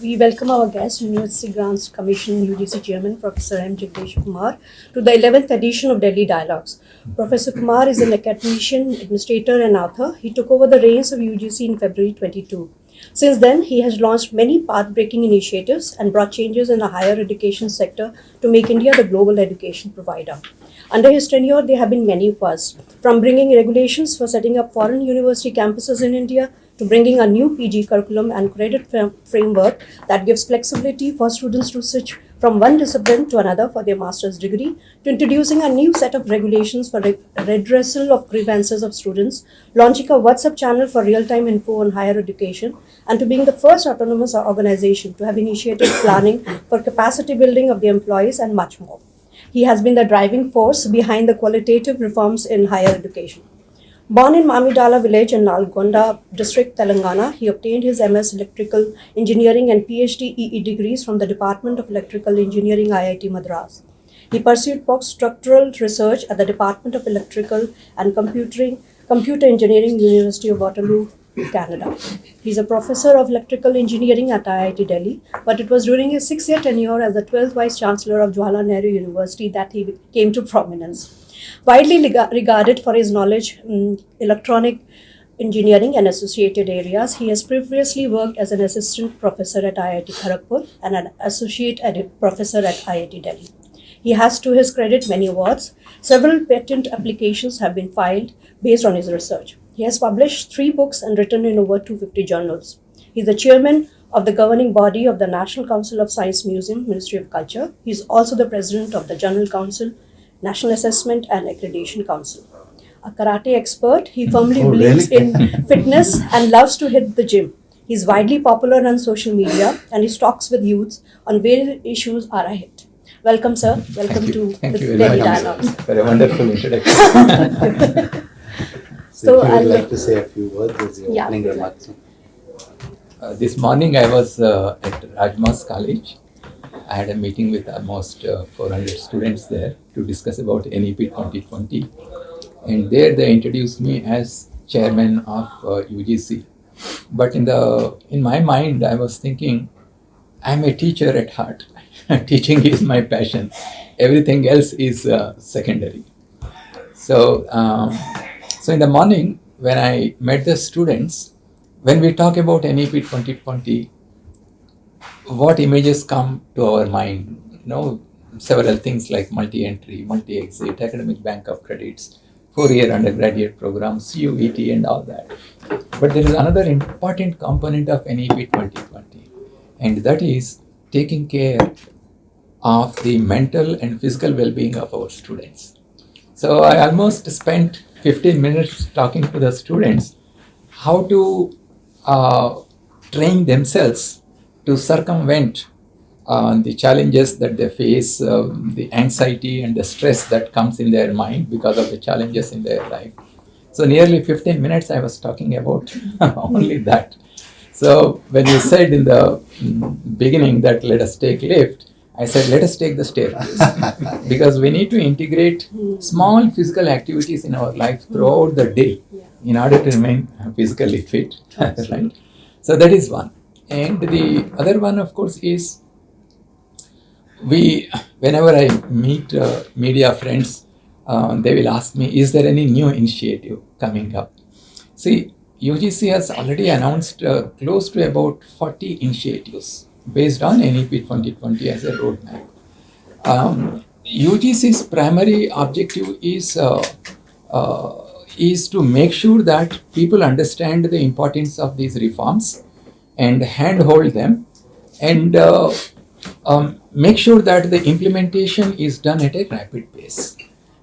We welcome our guest, University Grants Commission UGC Chairman, Professor M. Jagadesh Kumar, to the 11th edition of Delhi Dialogues. Professor Kumar is an academician, administrator, and author. He took over the reins of UGC in February 22. Since then, he has launched many path-breaking initiatives and brought changes in the higher education sector to make India the global education provider. Under his tenure, there have been many firsts, from bringing regulations for setting up foreign university campuses in India to bringing a new PG curriculum and credit framework that gives flexibility for students to switch from one discipline to another for their master's degree, to introducing a new set of regulations for redressal of grievances of students, launching a WhatsApp channel for real-time info on higher education, and to being the first autonomous organization to have initiated planning for capacity building of the employees and much more. He has been the driving force behind the qualitative reforms in higher education. Born in Mamidala village in Nalgonda district, Telangana, he obtained his MS Electrical Engineering and PhD EE degrees from the Department of Electrical Engineering, IIT Madras. He pursued postdoctoral research at the Department of Electrical and Computer Engineering, University of Waterloo, Canada. He's a professor of electrical engineering at IIT-Delhi, but it was during his 6-year tenure as the 12th Vice-Chancellor of Jawaharlal Nehru University that he came to prominence. Widely regarded for his knowledge in electronic engineering and associated areas, he has previously worked as an assistant professor at IIT Kharagpur and an associate professor at IIT Delhi. He has to his credit many awards. Several patent applications have been filed based on his research. He has published 3 books and written in over 250 journals. He is the chairman of the governing body of the National Council of Science Museum, Ministry of Culture. He is also the president of the General Council, National Assessment and Accreditation Council. A karate expert, he firmly believes in fitness and loves to hit the gym. He is widely popular on social media and he talks with youths on various issues are a hit. Welcome, sir. Welcome to the Delhi Dialogues. For a wonderful introduction. So if you would like to say a few words as your opening remarks. This morning I was at Rajmas College. I had a meeting with almost 400 students there to discuss about NEP 2020. And there they introduced me as chairman of UGC. But in my mind, I was thinking, I'm a teacher at heart. Teaching is my passion. Everything else is secondary. So in the morning, when I met the students, when we talk about NEP 2020, what images come to our mind? Several things like multi-entry, multi-exit, academic bank of credits, 4-year undergraduate programs, CUET and all that. But there is another important component of NEP 2020, and that is taking care of the mental and physical well-being of our students. So I almost spent 15 minutes talking to the students how to train themselves to circumvent the challenges that they face, the anxiety and the stress that comes in their mind because of the challenges in their life. So nearly 15 minutes I was talking about only that. So when you said in the beginning that let us take lift, I said let us take the staircase because we need to integrate small physical activities in our life throughout the day in order to remain physically fit. Right? So that is one. And the other one, of course, is whenever I meet media friends, they will ask me, is there any new initiative coming up? See, UGC has already announced close to about 40 initiatives based on NEP 2020 as a roadmap. UGC's primary objective is to make sure that people understand the importance of these reforms and handhold them and make sure that the implementation is done at a rapid pace.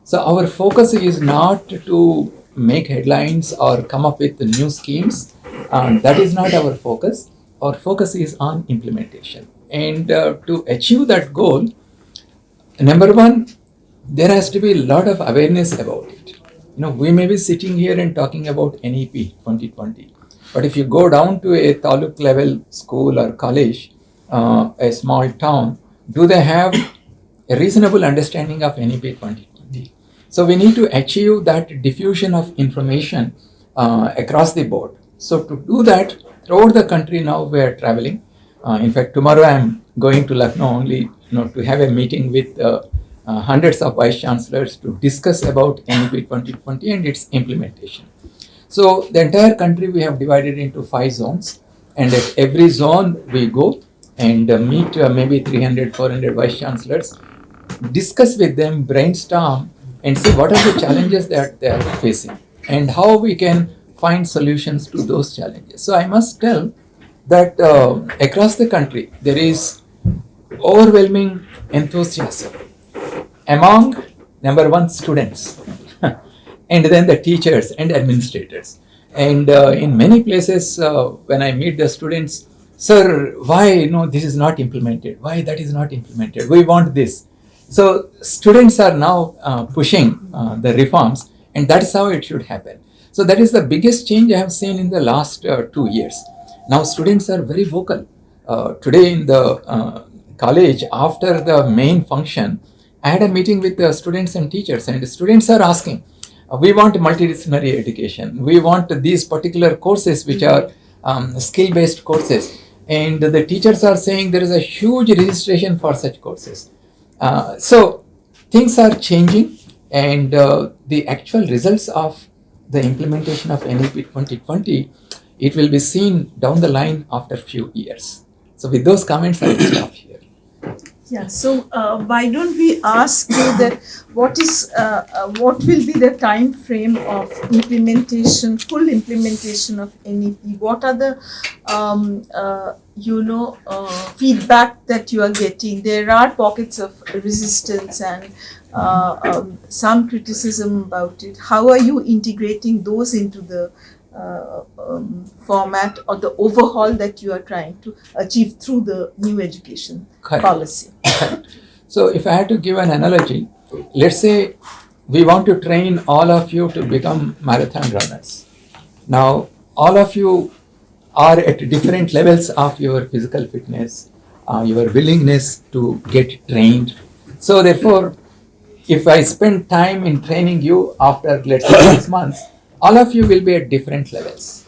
So our focus is not to make headlines or come up with new schemes. That is not our focus. Our focus is on implementation. And to achieve that goal, number one, there has to be a lot of awareness about it. We may be sitting here and talking about NEP 2020. But if you go down to a taluk level school or college, a small town, do they have a reasonable understanding of NEP 2020? So we need to achieve that diffusion of information across the board. So to do that, throughout the country now we are traveling. In fact, tomorrow I am going to Lucknow only to have a meeting with hundreds of vice chancellors to discuss about NEP 2020 and its implementation. So the entire country we have divided into 5 zones, and at every zone we go and meet maybe 300, 400 vice chancellors, discuss with them, brainstorm, and see what are the challenges that they are facing and how we can find solutions to those challenges. So I must tell that across the country there is overwhelming enthusiasm among number one students and then the teachers and administrators. And in many places when I meet the students, sir, why this is not implemented? Why that is not implemented? We want this. So students are now pushing the reforms, and that's how it should happen. So that is the biggest change I have seen in the last 2 years. Now students are very vocal. Today in the college, after the main function, I had a meeting with the students and teachers, and the students are asking, we want multidisciplinary education. We want these particular courses which are skill-based courses. And the teachers are saying there is a huge registration for such courses. So things are changing, and the actual results of the implementation of NEP 2020, it will be seen down the line after few years. So with those comments, I will stop here. Yeah, so why don't we ask you that what will be the time frame of implementation, full implementation of NEP? What are the feedback that you are getting? There are pockets of resistance and some criticism about it. How are you integrating those into the format or the overhaul that you are trying to achieve through the new education policy? So if I had to give an analogy, let's say we want to train all of you to become marathon runners. Now, all of you are at different levels of your physical fitness, your willingness to get trained. So therefore, if I spend time in training you after, let's say, 6 months, all of you will be at different levels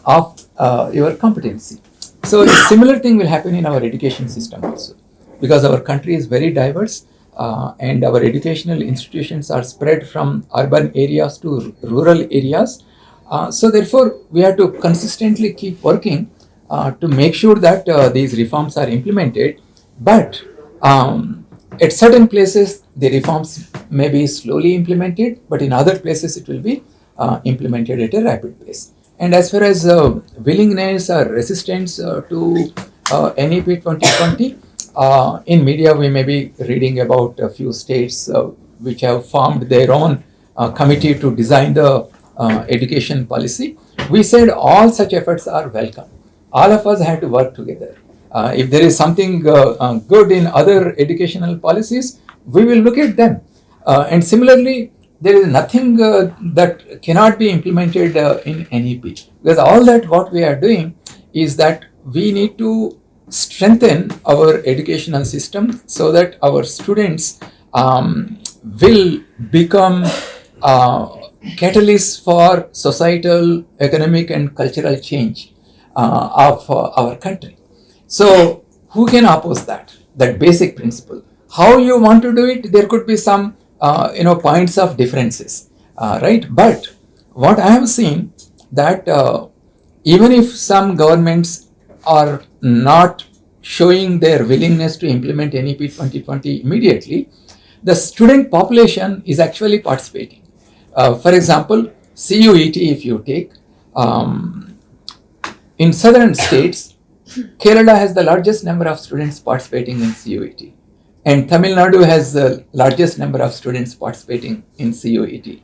of your competency. So a similar thing will happen in our education system also, because our country is very diverse and our educational institutions are spread from urban areas to rural areas. So therefore, we have to consistently keep working to make sure that these reforms are implemented. But at certain places, the reforms may be slowly implemented, but in other places, it will be implemented at a rapid pace. And as far as willingness or resistance to NEP 2020, in media we may be reading about a few states which have formed their own committee to design the education policy. We said all such efforts are welcome. All of us have to work together. If there is something good in other educational policies, we will look at them. And similarly, there is nothing that cannot be implemented in NEP, because all that what we are doing is that we need to strengthen our educational system so that our students will become catalysts for societal, economic and cultural change of our country. So who can oppose that basic principle? How you want to do it, there could be some points of differences, right? But what I have seen that even if some governments are not showing their willingness to implement NEP 2020 immediately, the student population is actually participating. For example, CUET, if you take, in southern states, Kerala has the largest number of students participating in CUET. And Tamil Nadu has the largest number of students participating in CUET.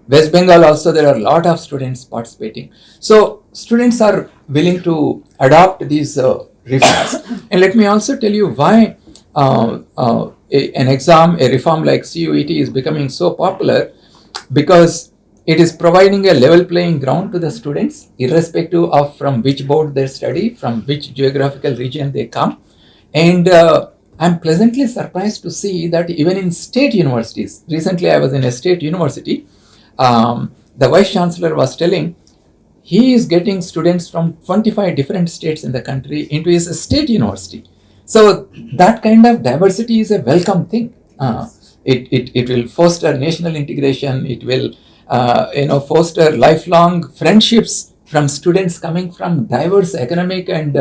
West Bengal also, there are a lot of students participating. So students are willing to adopt these reforms. And let me also tell you why a reform like CUET is becoming so popular, because it is providing a level playing ground to the students, irrespective of from which board they study, from which geographical region they come. And I'm pleasantly surprised to see that even in state universities, recently I was in a state university, the Vice-Chancellor was telling he is getting students from 25 different states in the country into his state university. So that kind of diversity is a welcome thing. It will foster national integration. It will foster lifelong friendships from students coming from diverse economic and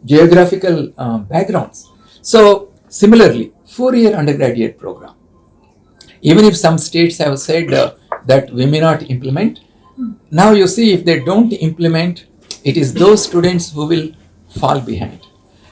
geographical backgrounds. So similarly, 4-year undergraduate program. Even if some states have said that we may not implement, now you see if they don't implement, it is those students who will fall behind.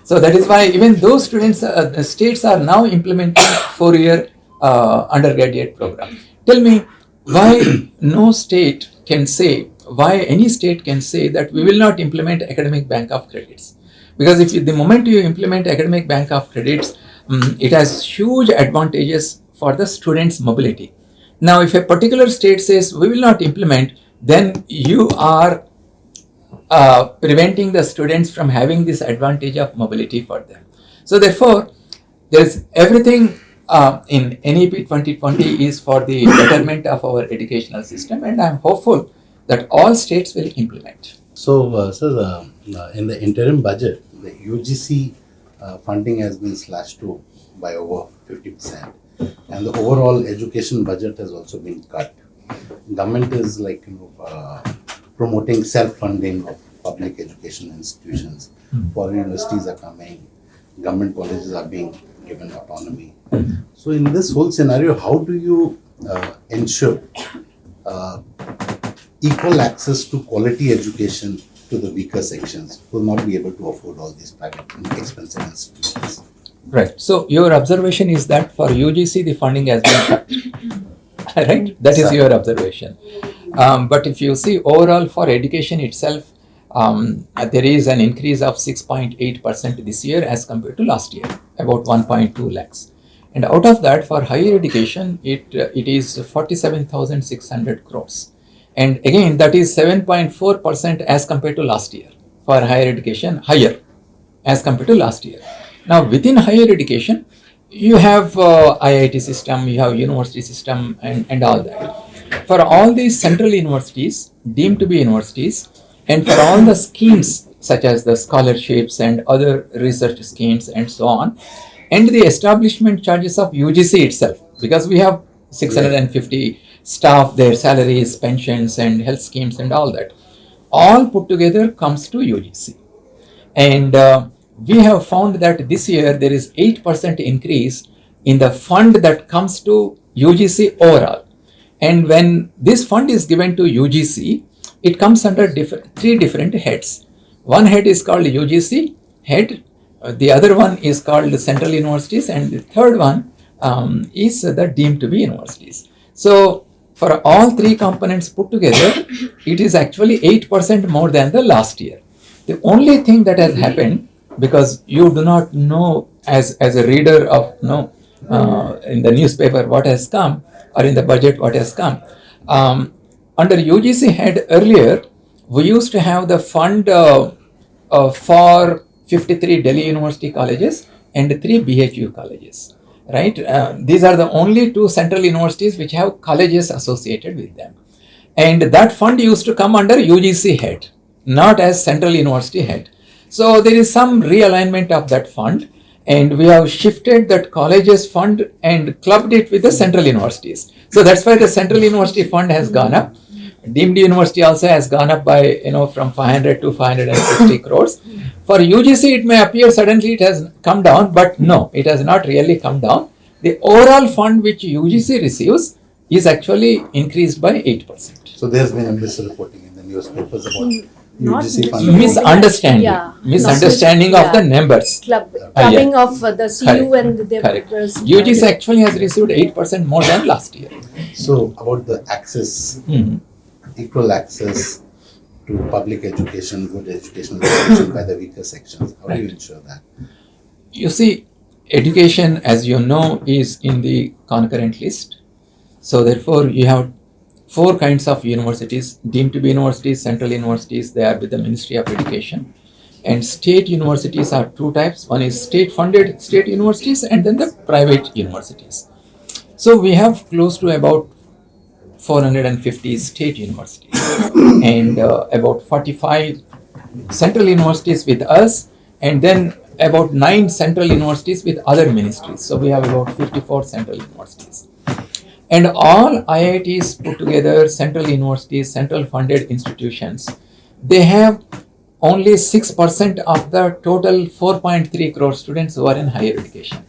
So that is why even those students, the states are now implementing 4-year undergraduate program. Tell me why no state can say, why any state can say that we will not implement academic bank of credits. Because if the moment you implement academic bank of credits, it has huge advantages for the students' mobility. Now, if a particular state says we will not implement, then you are preventing the students from having this advantage of mobility for them. So therefore, there is everything in NEP 2020 is for the betterment of our educational system, and I am hopeful that all states will implement. So, sir, in the interim budget, the UGC funding has been slashed to by over 50%, and the overall education budget has also been cut. Government is promoting self-funding of public education institutions. Foreign universities are coming, government colleges are being given autonomy. So in this whole scenario, how do you ensure equal access to quality education to the weaker sections who will not be able to afford all these private expensive institutions? Right. So your observation is that for UGC the funding has been cut. Right? That is your observation. But if you see overall for education itself, there is an increase of 6.8% this year as compared to last year, about 1.2 lakhs. And out of that, for higher education, it is 47,600 crores. And again, that is 7.4% as compared to last year for higher education, higher as compared to last year. Now, within higher education, you have IIT system, you have university system, and all that. For all these central universities, deemed to be universities, and for all the schemes such as the scholarships and other research schemes and so on, and the establishment charges of UGC itself, because we have 650 staff, their salaries, pensions, and health schemes, and all that, all put together comes to UGC. And we have found that this year there is 8% increase in the fund that comes to UGC overall. And when this fund is given to UGC, it comes under three different heads. One head is called UGC head, the other one is called Central Universities, and the third one is the deemed to be universities. So for all three components put together, it is actually 8% more than the last year. The only thing that has happened, because you do not know as a reader of in the newspaper what has come, or in the budget what has come, under UGC head earlier, we used to have the fund for 53 Delhi University colleges and 3 BHU colleges, right? These are the only 2 central universities which have colleges associated with them. And that fund used to come under UGC head, not as central university head. So there is some realignment of that fund, and we have shifted that colleges fund and clubbed it with the central universities. So that's why the central university fund has gone up. Deemed university also has gone up by, from 500 to 560 crores. For UGC, it may appear suddenly it has come down, but no, it has not really come down. The overall fund which UGC receives is actually increased by 8%. So there's been a misreporting in the newspapers about Not UGC funding. Misunderstanding. Yeah. Misunderstanding of the numbers. Clubbing of the CU and the Correct. UGC actually has received 8% more than last year. So about the access, equal access to public education, good educational education by the weaker sections, how do you ensure that? You see, education, as you know, is in the concurrent list. So therefore, you have 4 kinds of universities: deemed to be universities, central universities, they are with the Ministry of Education. And state universities are 2 types. One is state-funded state universities, and then the private universities. So we have close to about 450 state universities and about 45 central universities with us, and then about 9 central universities with other ministries. So we have about 54 central universities. And all IITs put together, central universities, central funded institutions, they have only 6% of the total 4.3 crore students who are in higher education.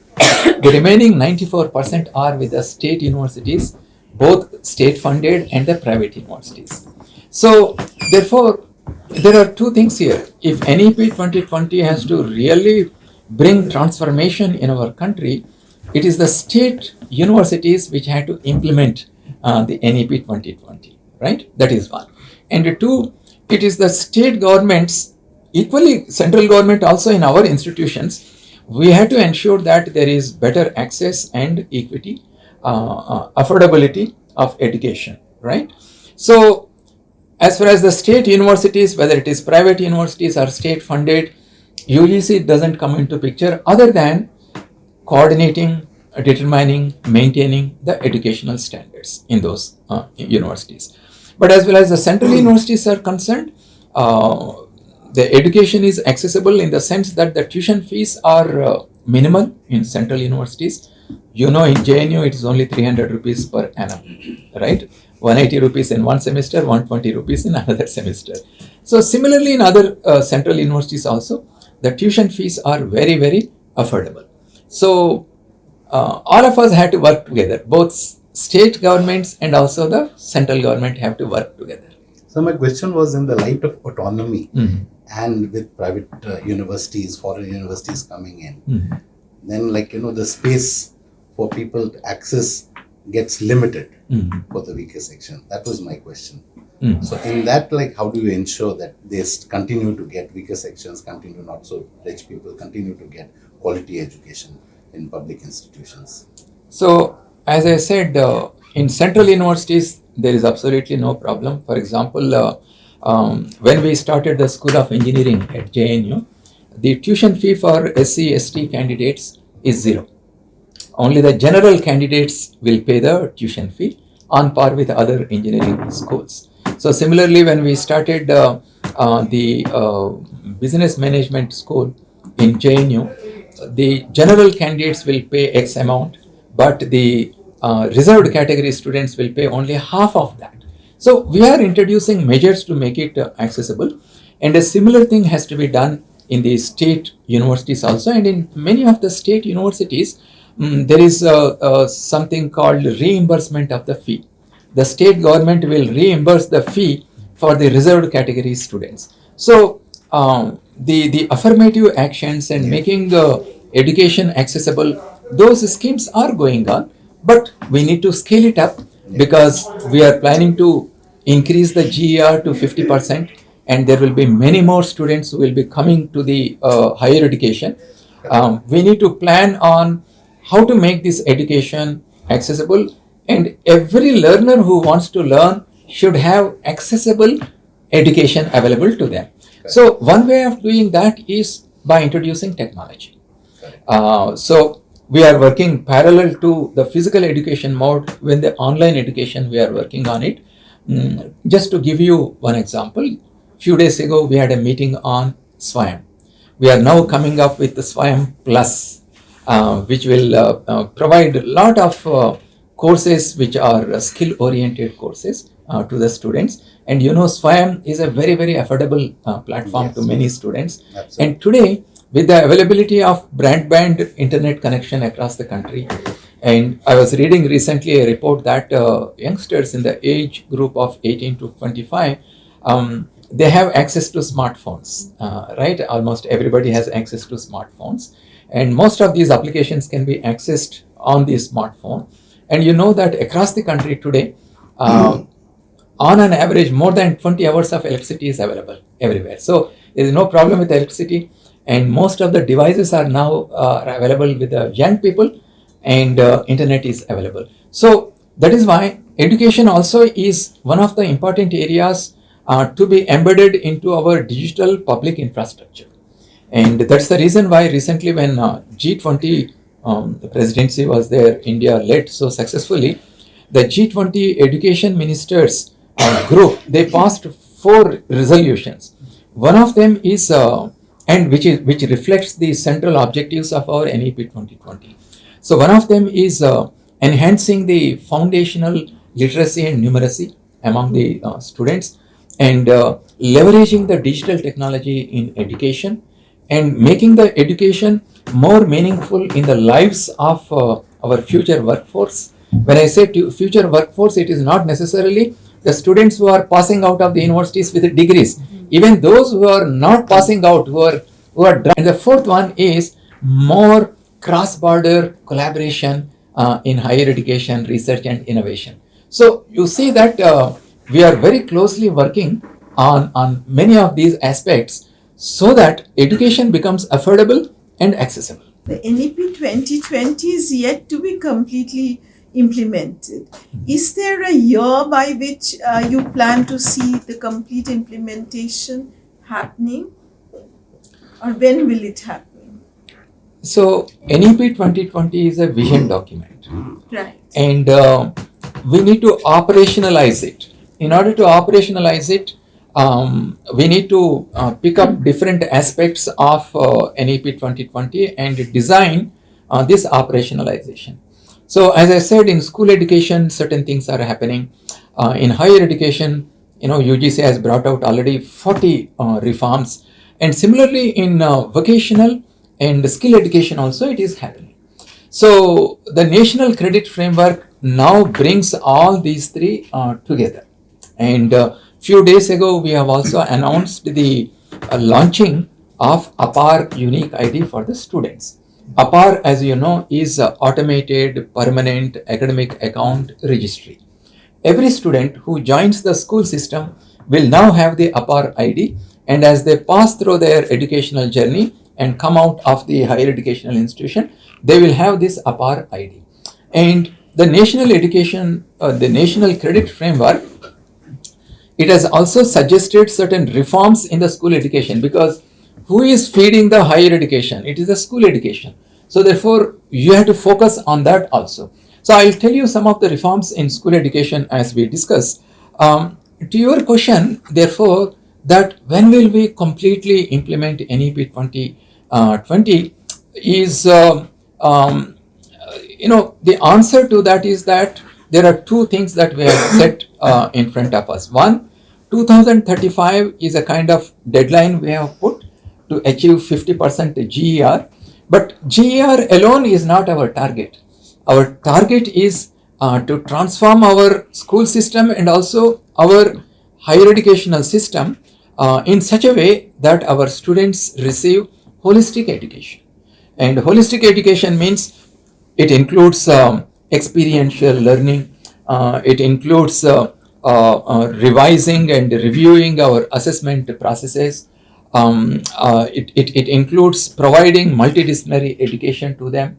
The remaining 94% are with the state universities, both state funded and the private universities. So therefore, there are two things here. If NEP 2020 has to really bring transformation in our country, it is the state universities which had to implement the NEP 2020, right? That is one. And two, it is the state governments, equally central government also in our institutions, we have to ensure that there is better access and equity, affordability of education, right? So as far as the state universities, whether it is private universities or state funded, UGC doesn't come into picture other than coordinating, determining, maintaining the educational standards in those universities. But as well as the central universities are concerned, the education is accessible in the sense that the tuition fees are minimal in central universities. You know, in JNU it is only 300 rupees per annum, right? 180 rupees in one semester, 120 rupees in another semester. So similarly in other central universities also, the tuition fees are very, very affordable. So all of us have to work together, both state governments and also the central government have to work together. So my question was in the light of autonomy and with private universities, foreign universities coming in, then the space for people to access gets limited for the weaker section. That was my question. So in that, how do you ensure that they continue to get weaker sections, continue not so rich people, continue to get quality education in public institutions? So as I said, in central universities, there is absolutely no problem. For example, when we started the School of Engineering at JNU, the tuition fee for SC/ST candidates is 0. Only the general candidates will pay the tuition fee on par with other engineering schools. So similarly, when we started the business management school in JNU, the general candidates will pay X amount, but the reserved category students will pay only half of that. So we are introducing measures to make it accessible, and a similar thing has to be done in the state universities also. And in many of the state universities, there is something called reimbursement of the fee. The state government will reimburse the fee for the reserved category students. So the affirmative actions and making education accessible, those schemes are going on, but we need to scale it up because we are planning to increase the GER to 50%, and there will be many more students who will be coming to the higher education. We need to plan on how to make this education accessible, and every learner who wants to learn should have accessible education available to them. So one way of doing that is by introducing technology. So we are working parallel to the physical education mode. When the online education, we are working on it. Just to give you one example, few days ago we had a meeting on SWAYAM. We are now coming up with the SWAYAM Plus, which will provide a lot of courses which are skill-oriented courses to the students. And SWAYAM is a very, very affordable platform to many students. Absolutely. And today, with the availability of broadband internet connection across the country, and I was reading recently a report that youngsters in the age group of 18 to 25, they have access to smartphones, right? Almost everybody has access to smartphones, and most of these applications can be accessed on the smartphone. And you know that across the country today, on an average, more than 20 hours of electricity is available everywhere. So there is no problem with electricity, and most of the devices are now available with the young people, and internet is available. So that is why education also is one of the important areas to be embedded into our digital public infrastructure. And that's the reason why recently when G20, the presidency was there, India led so successfully, the G20 education ministers group, they passed 4 resolutions. One of them is, which reflects the central objectives of our NEP 2020. So one of them is enhancing the foundational literacy and numeracy among the students, and leveraging the digital technology in education, and making the education more meaningful in the lives of our future workforce. When I say future workforce, it is not necessarily the students who are passing out of the universities with degrees, even those who are not passing out, who are and the fourth one is more cross-border collaboration in higher education, research and innovation. So you see that we are very closely working on many of these aspects so that education becomes affordable and accessible. The NEP 2020 is yet to be completely implemented. Is there a year by which you plan to see the complete implementation happening? Or when will it happen? So NEP 2020 is a vision document. Right. And we need to operationalize it. In order to operationalize it, we need to pick up different aspects of NEP 2020 and design this operationalization. So as I said, in school education, certain things are happening. In higher education, UGC has brought out already 40 reforms. And similarly in vocational and skill education also it is happening. So the national credit framework now brings all these 3 together. And few days ago we have also announced the launching of Appar unique ID for the students. Appar, as you know, is automated permanent academic account registry. Every student who joins the school system will now have the Appar ID, and as they pass through their educational journey and come out of the higher educational institution, they will have this Appar ID. And the national education, the national credit framework, it has also suggested certain reforms in the school education, because who is feeding the higher education? It is the school education. So therefore, you have to focus on that also. So I'll tell you some of the reforms in school education as we discuss. To your question, therefore, that when will we completely implement NEP 2020 is, the answer to that is that there are 2 things that we have set in front of us. One, 2035 is a kind of deadline we have put to achieve 50% GER. But GER alone is not our target. Our target is to transform our school system and also our higher educational system in such a way that our students receive holistic education. And holistic education means it includes experiential learning, it includes revising and reviewing our assessment processes. It includes providing multidisciplinary education to them.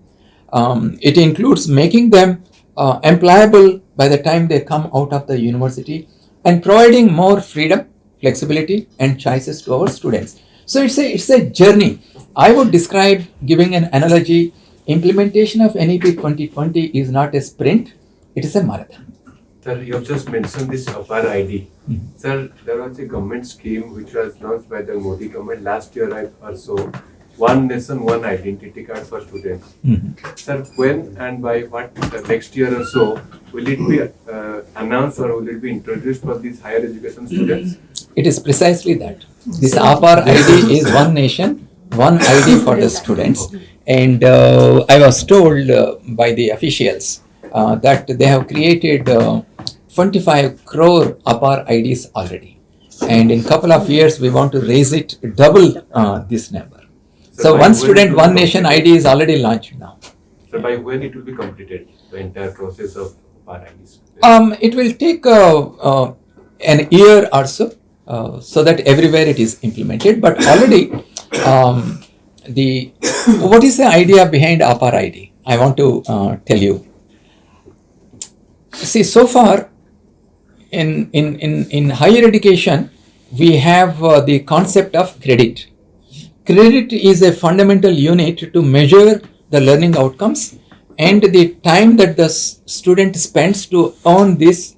It includes making them employable by the time they come out of the university, and providing more freedom, flexibility and choices to our students. So it's a journey. I would describe, giving an analogy, implementation of NEP 2020 is not a sprint, it is a marathon. Sir, you have just mentioned this Appar ID. Sir, there was a government scheme which was launched by the Modi government last year or so. One nation, one identity card for students. Sir, when and by what next year or so will it be announced or will it be introduced for these higher education students? It is precisely that. This Appar ID is one nation, one ID for the students. And I was told by the officials that they have created 25 crore Appar IDs already. And in couple of years, we want to raise it double this number. So one student, one nation ID is already launched now. So by when it will be completed, the entire process of Appar IDs? It will take an year or so, so that everywhere it is implemented. But already, what is the idea behind Appar ID? I want to tell you. See, so far in higher education, we have the concept of credit. Credit is a fundamental unit to measure the learning outcomes and the time that the student spends to earn this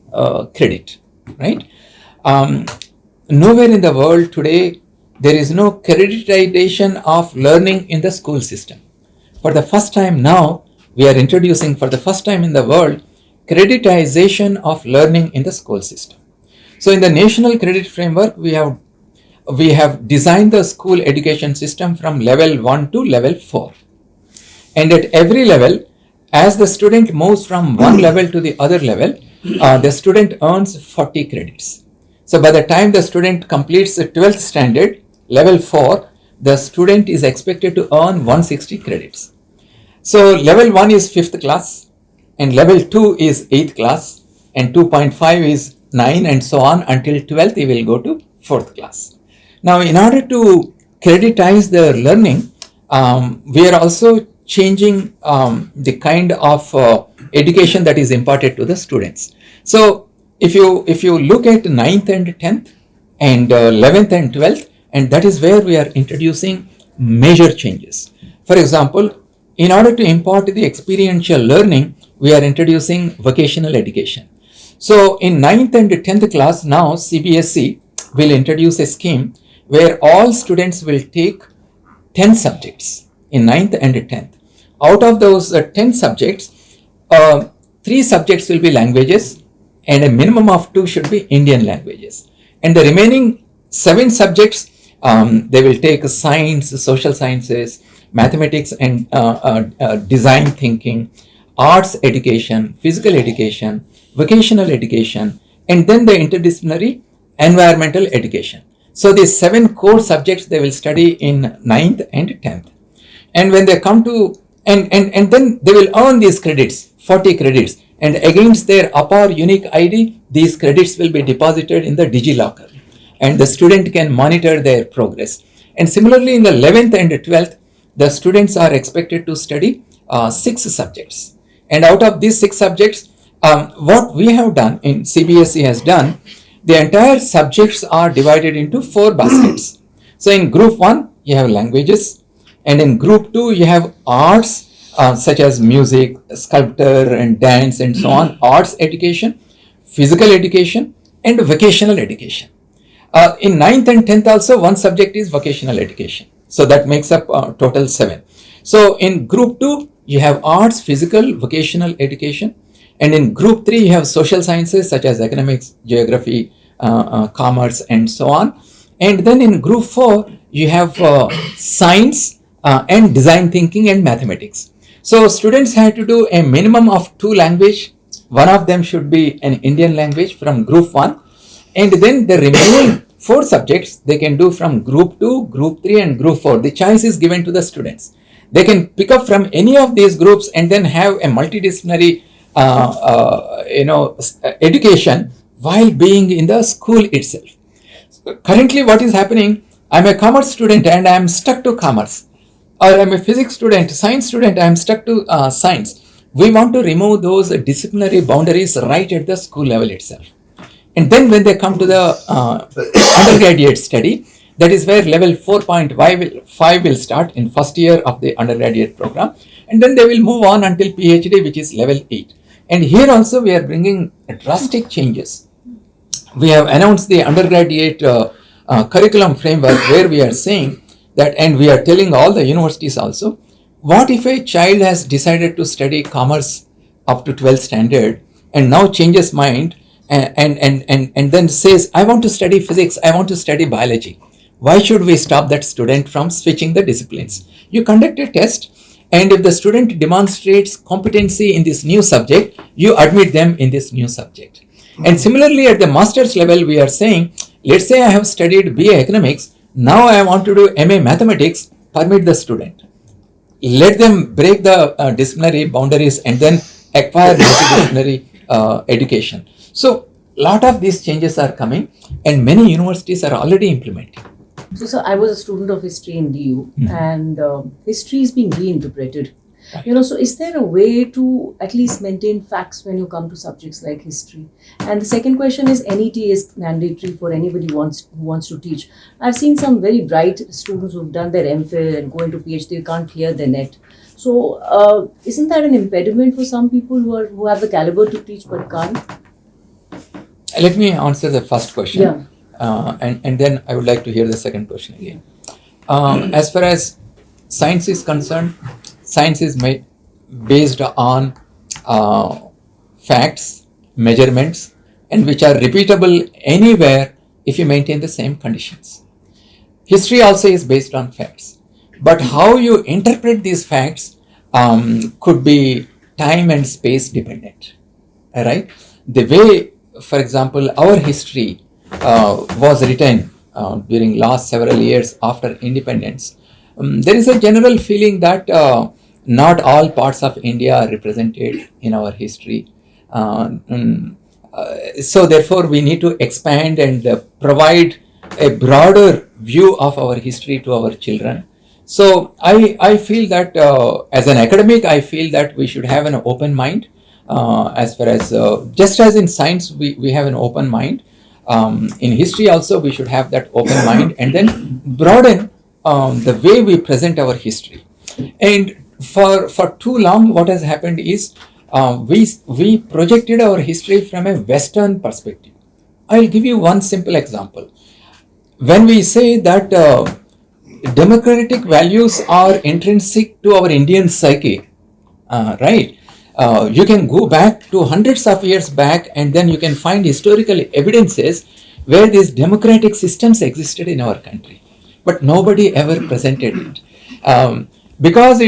credit, right? Nowhere in the world today there is no creditization of learning in the school system. For the first time now, we are introducing for the first time in the world creditization of learning in the school system. So in the national credit framework, we have designed the school education system from level 1 to level 4. And at every level, as the student moves from one level to the other level, the student earns 40 credits. So by the time the student completes the 12th standard, level 4, the student is expected to earn 160 credits. So level 1 is 5th class, and level 2 is 8th class, and 2.5 is 9, and so on until 12th he will go to 4th class. Now in order to creditize their learning, we are also changing the kind of education that is imparted to the students. So if you look at 9th and 10th and 11th and 12th, and that is where we are introducing major changes. For example, in order to impart the experiential learning, we are introducing vocational education. So in 9th and 10th class now, CBSE will introduce a scheme where all students will take 10 subjects in 9th and 10th. Out of those 10 subjects, 3 subjects will be languages, and a minimum of 2 should be Indian languages. And the remaining 7 subjects, they will take science, social sciences, mathematics and design thinking, arts education, physical education, vocational education, and then the interdisciplinary environmental education. So these 7 core subjects they will study in 9th and 10th. And when they come to, and then they will earn these credits, 40 credits, and against their Appar unique ID, these credits will be deposited in the DigiLocker, and the student can monitor their progress. And similarly in the 11th and 12th, the students are expected to study 6 subjects. And out of these 6 subjects, what we have done in CBSE has done, the entire subjects are divided into 4 baskets. So in group 1, you have languages, and in group 2, you have arts such as music, sculpture and dance and so on, arts education, physical education and vocational education. In 9th and 10th also, one subject is vocational education. So that makes up total 7. So in group 2, you have arts, physical, vocational education. And in group 3, you have social sciences such as economics, geography, commerce and so on. And then in group 4, you have science and design thinking and mathematics. So students have to do a minimum of 2 language. One of them should be an Indian language from group 1. And then the remaining 4 subjects they can do from group 2, group 3 and group 4. The choice is given to the students. They can pick up from any of these groups and then have a multidisciplinary education while being in the school itself. Currently what is happening, I am a commerce student and I am stuck to commerce, or I am a physics student, science student, I am stuck to science. We want to remove those disciplinary boundaries right at the school level itself. And then when they come to the undergraduate study, that is where level 4.5 will start in first year of the undergraduate program, and then they will move on until PhD, which is level 8. And here also we are bringing drastic changes. We have announced the undergraduate curriculum framework where we are saying that, and we are telling all the universities also, what if a child has decided to study commerce up to 12th standard and now changes mind and then says, I want to study physics, I want to study biology. Why should we stop that student from switching the disciplines? You conduct a test, and if the student demonstrates competency in this new subject, you admit them in this new subject. And similarly at the master's level, we are saying, let's say I have studied BA economics, now I want to do MA mathematics, permit the student. Let them break the disciplinary boundaries and then acquire multidisciplinary education. So lot of these changes are coming and many universities are already implementing. So I was a student of history in DU, and history is being reinterpreted. Right. So is there a way to at least maintain facts when you come to subjects like history? And the second question is, NET is mandatory for anybody who wants to teach. I've seen some very bright students who've done their MPhil and go into PhD, can't clear their net. So isn't that an impediment for some people who have the caliber to teach but can't? Let me answer the first question. Yeah. And then I would like to hear the second question again. As far as science is concerned, science is based on facts, measurements, and which are repeatable anywhere if you maintain the same conditions. History also is based on facts, but how you interpret these facts could be time and space dependent. Right? The way, for example, our history was written during last several years after independence, there is a general feeling that not all parts of India are represented in our history. So therefore we need to expand and provide a broader view of our history to our children. So I feel that as an academic, I feel that we should have an open mind. As far as just as in science we have an open mind, in history also we should have that open mind, and then broaden the way we present our history. And for too long what has happened is we projected our history from a Western perspective. I'll give you one simple example. When we say that democratic values are intrinsic to our Indian psyche, right? You can go back to hundreds of years back, and then you can find historical evidences where these democratic systems existed in our country, but nobody ever presented it because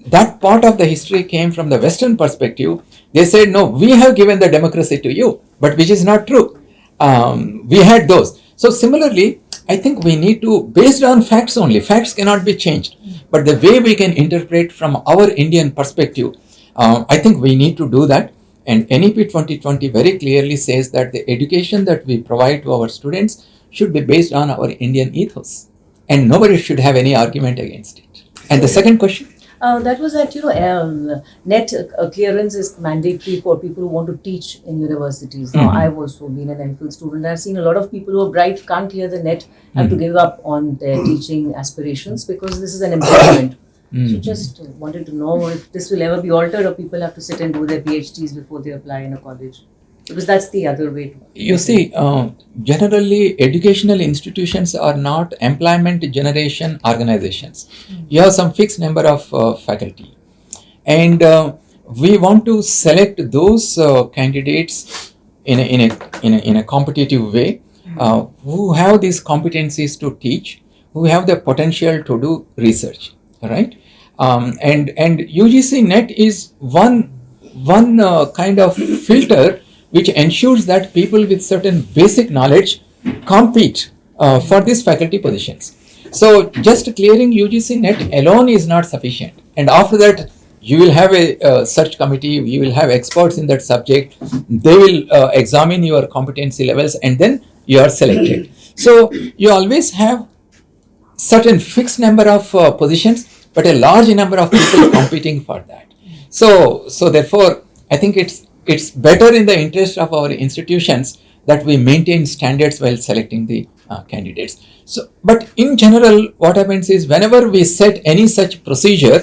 that part of the history came from the Western perspective. They said, no, we have given the democracy to you, but which is not true. We had those. So similarly, I think we need to, based on facts only, facts cannot be changed, but the way we can interpret from our Indian perspective, I think we need to do that. And NEP 2020 very clearly says that the education that we provide to our students should be based on our Indian ethos, and nobody should have any argument against it. And the second question? That was that, net clearance is mandatory for people who want to teach in universities. Now, I've also been an MPhil student. I've seen a lot of people who are bright, can't clear the net, have to give up on their teaching aspirations because this is an impediment. So just wanted to know if this will ever be altered, or people have to sit and do their PhDs before they apply in a college. Because that's the other way to. You see, generally educational institutions are not employment generation organizations. You have some fixed number of faculty, and we want to select those candidates in a competitive way who have these competencies to teach, who have the potential to do research, right? And UGC NET is one kind of filter which ensures that people with certain basic knowledge compete for these faculty positions. So just clearing UGC NET alone is not sufficient, and after that you will have a search committee, you will have experts in that subject, they will examine your competency levels, and then you are selected. So you always have certain fixed number of positions, but a large number of people competing for that. So therefore I think it's better in the interest of our institutions that we maintain standards while selecting the candidates. So, but in general, what happens is whenever we set any such procedure,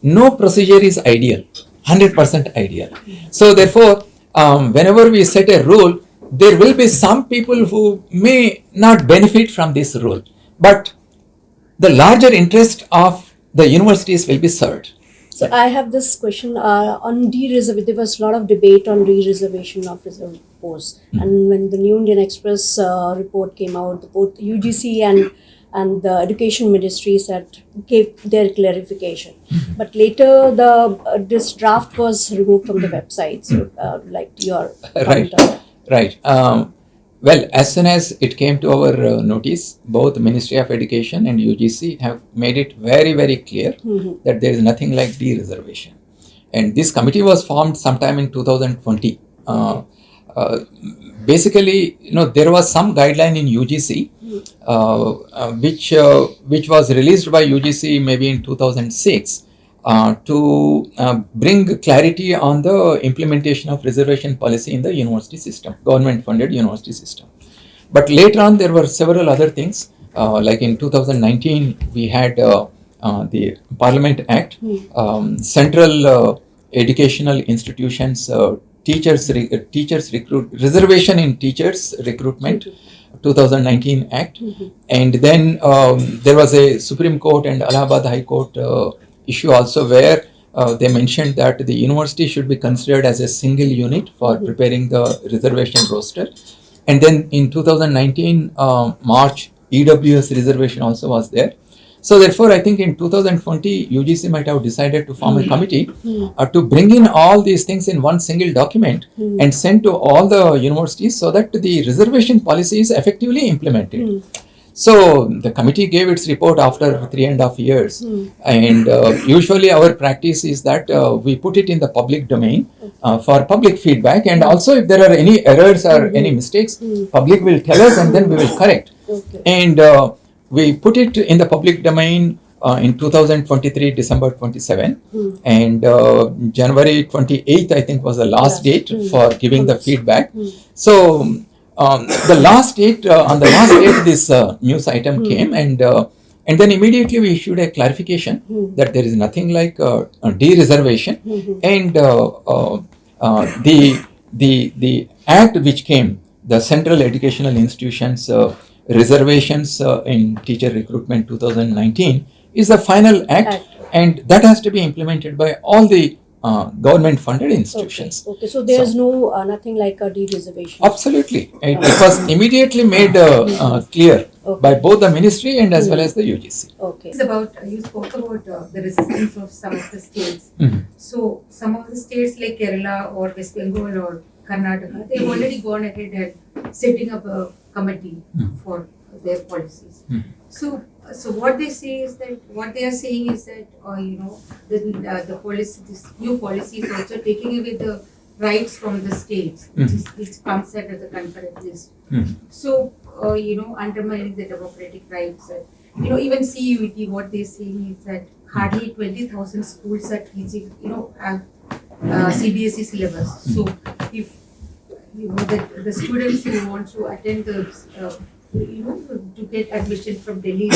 no procedure is ideal, 100% ideal. So therefore, whenever we set a rule, there will be some people who may not benefit from this rule, but the larger interest of the universities will be served. So I have this question on de-reservation. There was a lot of debate on de-reservation of reserved posts, and when the New Indian Express report came out, both UGC and the Education Ministry gave their clarification. But later, this draft was removed from the website. So, like your right, right. Well, as soon as it came to our notice, both the Ministry of Education and UGC have made it very, very clear that there is nothing like de-reservation. And this committee was formed sometime in 2020. Basically, there was some guideline in UGC, which was released by UGC maybe in 2006 to bring clarity on the implementation of reservation policy in the university system, government-funded university system. But later on, there were several other things. Like in 2019, we had the Parliament Act, Central Educational Institutions teachers reservation in teachers recruitment 2019 Act, and then there was a Supreme Court and Allahabad High Court issue also where they mentioned that the university should be considered as a single unit for preparing the reservation roster. And then in 2019 March, EWS reservation also was there. So therefore, I think in 2020, UGC might have decided to form a committee to bring in all these things in one single document and send to all the universities so that the reservation policy is effectively implemented. So the committee gave its report after 3.5 years, and usually our practice is that we put it in the public domain for public feedback, and also if there are any errors or any mistakes, public will tell us and then we will correct. And we put it in the public domain in 2023, December 27, and January 28th, I think, was the last date for giving the feedback. So the last date, on the last date, this news item came, and then immediately we issued a clarification that there is nothing like de-reservation, and the act which came, the Central Educational Institutions reservations in teacher recruitment 2019 is the final act, and that has to be implemented by all the government funded institutions. Okay, so there's no nothing like a de-reservation. Absolutely, it was immediately made clear by both the ministry and as well as the UGC. Okay. It's about, you spoke about the resistance of some of the states. So some of the states like Kerala or West Bengal or Karnataka, they've already gone ahead and setting up a committee for their policies. So what they say is that, what they are saying is that, the policy, this new policy is also taking away the rights from the states, which comes under the concurrent list. So, undermining the democratic rights. Even CUET, what they're saying is that hardly 20,000 schools are teaching, CBSE syllabus. So, if the students who want to attend the, to get admission from Delhi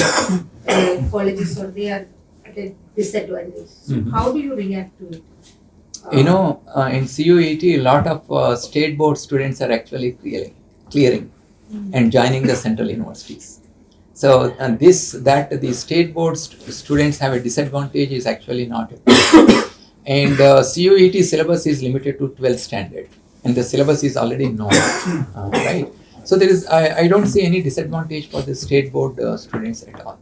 colleges, or they are at a disadvantage. So, how do you react to it? In CUET, a lot of state board students are actually clearing and joining the central universities. So that the state board students have a disadvantage is actually not a and CUET syllabus is limited to 12th standard, and the syllabus is already known, right? So there is, I don't see any disadvantage for the state board students at all.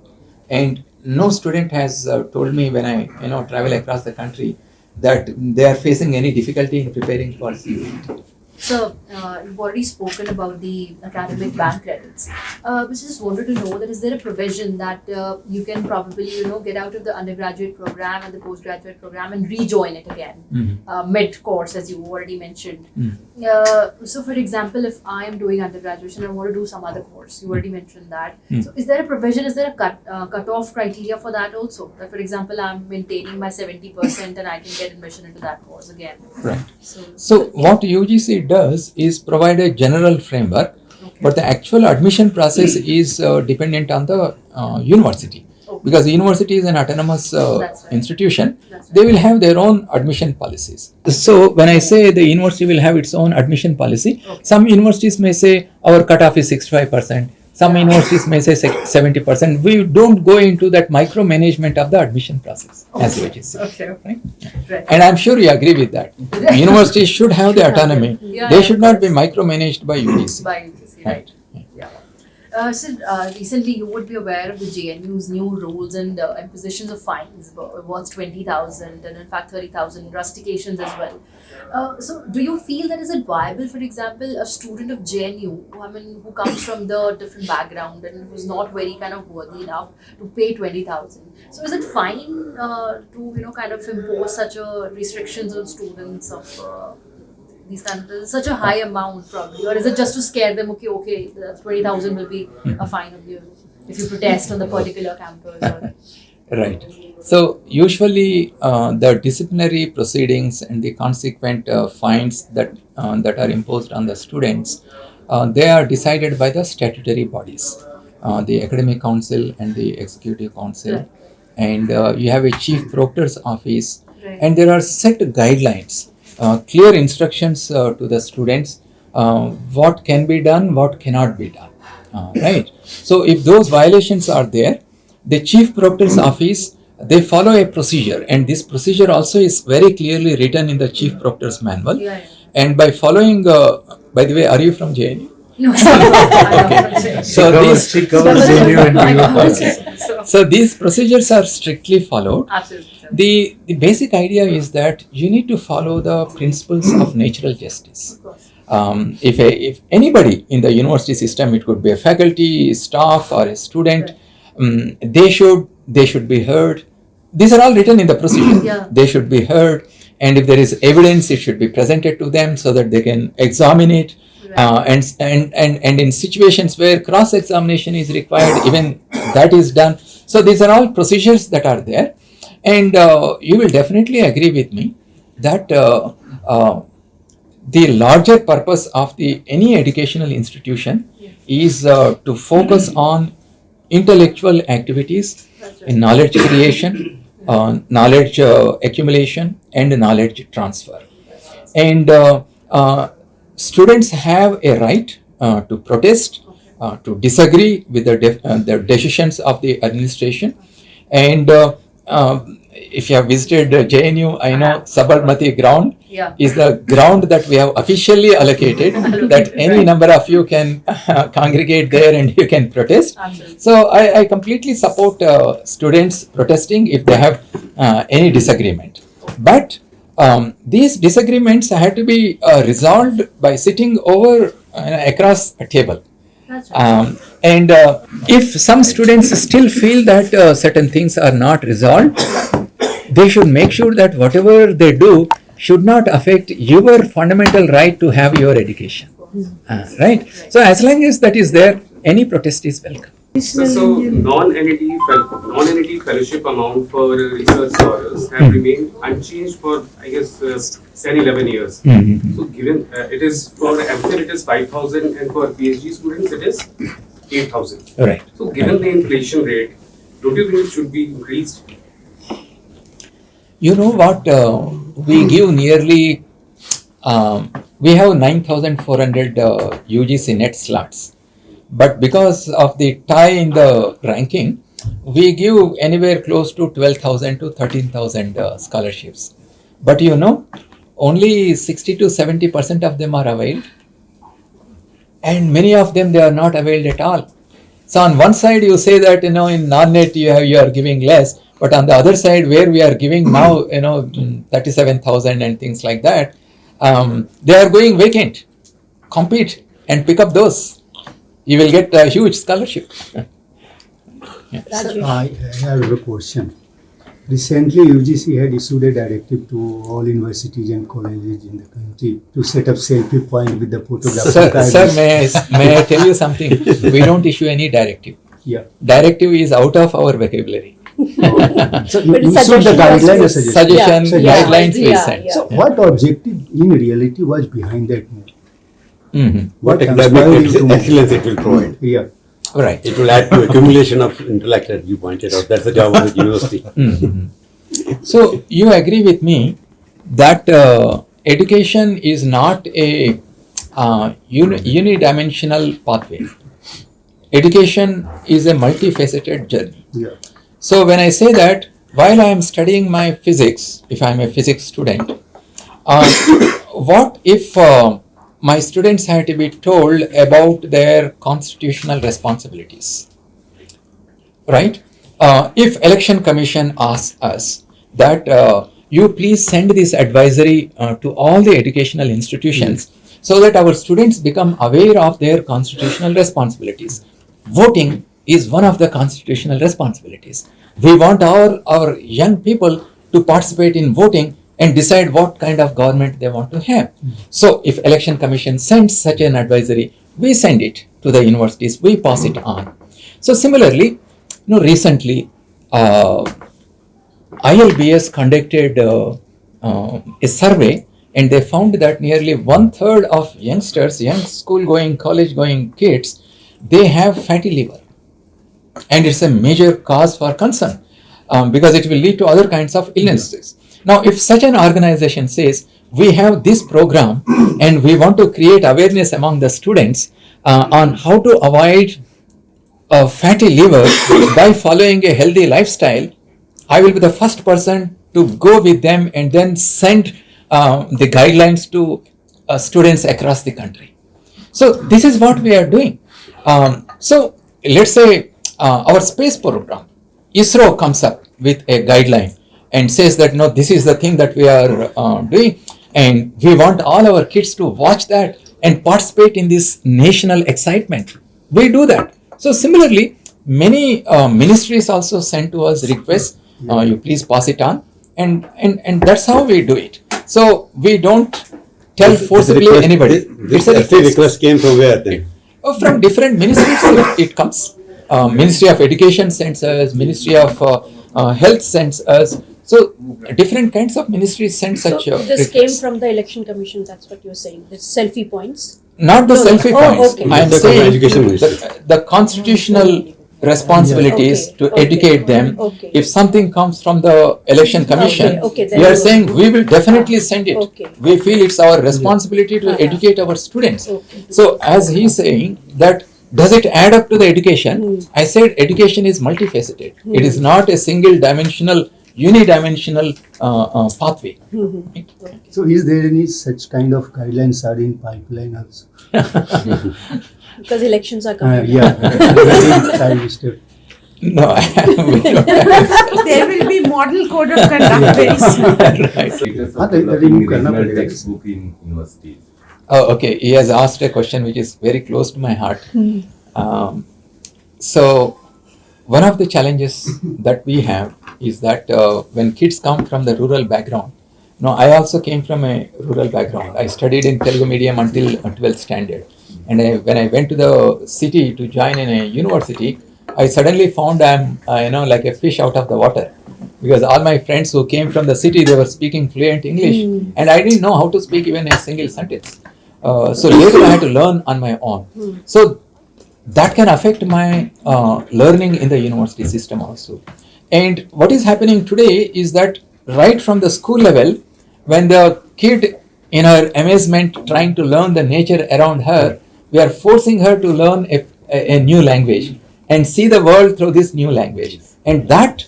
And no student has told me when I travel across the country that they are facing any difficulty in preparing for CUET. So, you've already spoken about the academic bank credits. But just wanted to know that is there a provision that you can probably, get out of the undergraduate program and the postgraduate program and rejoin it again, mid-course, as you already mentioned. So, for example, if I am doing undergraduate and I want to do some other course, you already mentioned that. So, is there a provision, is there a cut-off criteria for that also? That, for example, I'm maintaining my 70% and I can get admission into that course again. Right. So what UGC does is provide a general framework, but the actual admission process is dependent on the university. Because the university is an autonomous institution, they will have their own admission policies. So when I say the university will have its own admission policy, some universities may say our cutoff is 65%. Some universities may say 70%. We don't go into that micromanagement of the admission process as UGC. Right? And I'm sure you agree with that. Universities should have the autonomy. They should not be micromanaged by UGC. By UGC, right. Recently you would be aware of the JNU's new rules and impositions of fines worth 20,000 and in fact 30,000 rustications as well. So do you feel that is it viable, for example, a student of JNU, who comes from the different background and who's not very kind of worthy enough to pay 20,000? So is it fine to kind of impose such a restrictions on students of these kind of such a high amount probably, or is it just to scare them? Okay, the 20,000 will be a fine of you if you protest on the particular campus. Right. So usually the disciplinary proceedings and the consequent fines that are imposed on the students, they are decided by the statutory bodies, the academic council and the executive council. and you have a chief proctor's office, Right. and there are set guidelines, clear instructions to the students, what can be done, what cannot be done. Right. So if those violations are there, the chief proctor's office, they follow a procedure, and this procedure also is very clearly written in the chief proctor's manual. Yeah, yeah. And by following, by the way, are you from JNU? No, I So these, She covers JNU and know. so these procedures are strictly followed. Absolutely. Sir. The basic idea is that you need to follow the principles of natural justice. Of course. If anybody in the university system, it could be a faculty, staff, or a student, they should be heard. These are all written in the procedure. Yeah. They should be heard, and if there is evidence, it should be presented to them so that they can examine it. And in situations where cross-examination is required, even that is done. So these are all procedures that are there, and you will definitely agree with me that the larger purpose of any educational institution is to focus on intellectual activities, That's right. in knowledge creation, knowledge accumulation, and knowledge transfer. And students have a right to protest, to disagree with the decisions of the administration. And if you have visited JNU, I know Sabarmati ground Yeah. is the ground that we have officially allocated, that any number of you can congregate there and you can protest. Absolutely. So I completely support students protesting if they have any disagreement. But these disagreements have to be resolved by sitting over across a table. That's right. And if some students still feel that certain things are not resolved, they should make sure that whatever they do should not affect your fundamental right to have your education. Right? So as long as that is there, any protest is welcome. So non-NET fellowship amount for research scholars have remained unchanged for, I guess, 10, 11 years. So given it is for MPhil it is 5,000 and for PhD students it is 8,000. Right. So given the inflation rate, don't you think it should be increased? You know what? We give nearly, we have 9,400 UGC net slots. But because of the tie in the ranking, we give anywhere close to 12,000 to 13,000 scholarships. But you know, only 60 to 70% of them are availed. And many of them, they are not availed at all. So on one side, you say that, in non-net you are giving less. But on the other side, where we are giving now, 37,000 and things like that, they are going vacant. Compete and pick up those. You will get a huge scholarship. Sir, I have a question. Recently, UGC had issued a directive to all universities and colleges in the country to set up selfie point with the photograph. Sir, may I tell you something? We don't issue any directive. Yeah. Directive is out of our vocabulary. So you But it's issued the suggestion was guideline or good. suggestion? Suggestion, Yeah. guidelines we Yeah, send. yeah. So what objective in reality was behind that move? What inspired academic you to make- excellence it will provide. Yeah. Right. It will add to accumulation of intellect, as you pointed out. That's the job of the university. So you agree with me that education is not a unidimensional pathway. Education is a multifaceted journey. Yeah. So when I say that, while I am studying my physics, if I am a physics student, what if my students had to be told about their constitutional responsibilities? Right? If Election Commission asks us that you please send this advisory to all the educational institutions so that our students become aware of their constitutional responsibilities. Voting is one of the constitutional responsibilities. We want all our young people to participate in voting and decide what kind of government they want to have. So if Election Commission sends such an advisory, we send it to the universities, we pass it on. So similarly, recently ILBS conducted a survey, and they found that nearly 1/3 of youngsters, young school-going, college-going kids, they have fatty liver, and it's a major cause for concern. because it will lead to other kinds of illnesses. Now, if such an organization says, we have this program and we want to create awareness among the students on how to avoid fatty liver by following a healthy lifestyle, I will be the first person to go with them and then send the guidelines to students across the country. So this is what we are doing. So let's say our space program, ISRO comes up with a guideline and says that no, this is the thing that we are doing, and we want all our kids to watch that and participate in this national excitement. We do that. So similarly, many ministries also send to us requests, you please pass it on, and that's how we do it. So we don't tell forcibly anybody. This request came from where then? From different ministries it comes. Ministry of Education sends us, Ministry of Health sends us. So different kinds of ministries send such this came from the Election Commission, that's what you're saying, the selfie points? Not the selfie points. Okay. I am That's from saying Education Ministry. the constitutional responsibilities to educate them. Okay. If something comes from the Election Commission, then we are you- saying we will definitely send it. Okay. We feel it's our responsibility to educate our students. Okay. So as he's saying that, does it add up to the education? I said education is multifaceted. It is not a single dimensional, unidimensional pathway. So is there any such kind of guidelines are in pipeline also? Because elections are coming. Yeah, very child step. No, we don't have There will be model code of conduct very soon. right. Status हाँ, of तो developing remove करना regional पड़ेगा। textbook in universities. Oh, okay. He has asked a question which is very close to my heart. So, one of the challenges that we have is that when kids come from the rural background, I also came from a rural background. I studied in Telugu medium until 12th standard. And when I went to the city to join in a university, I suddenly found I'm, like a fish out of the water. Because all my friends who came from the city, they were speaking fluent English. And I didn't know how to speak even a single sentence. So later I had to learn on my own. So that can affect my learning in the university system also. And what is happening today is that right from the school level, when the kid in her amazement trying to learn the nature around her, we are forcing her to learn a new language and see the world through this new language. And that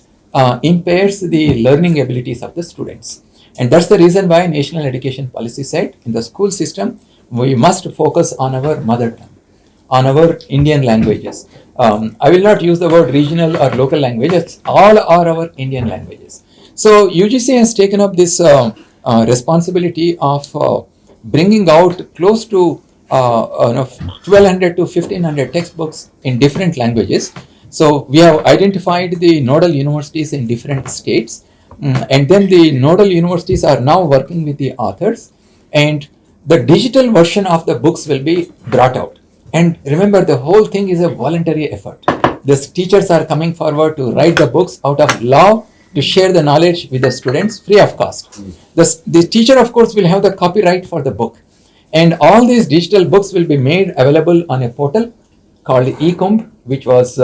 impairs the learning abilities of the students. And that's the reason why National Education Policy said in the school system, we must focus on our mother tongue, on our Indian languages. I will not use the word regional or local languages, all are our Indian languages. So UGC has taken up this responsibility of bringing out close to 1200 to 1500 textbooks in different languages. So we have identified the nodal universities in different states, and then the nodal universities are now working with the authors, and the digital version of the books will be brought out. And remember, the whole thing is a voluntary effort. The teachers are coming forward to write the books out of love, to share the knowledge with the students free of cost. The teacher, of course, will have the copyright for the book. And all these digital books will be made available on a portal called eComb, which was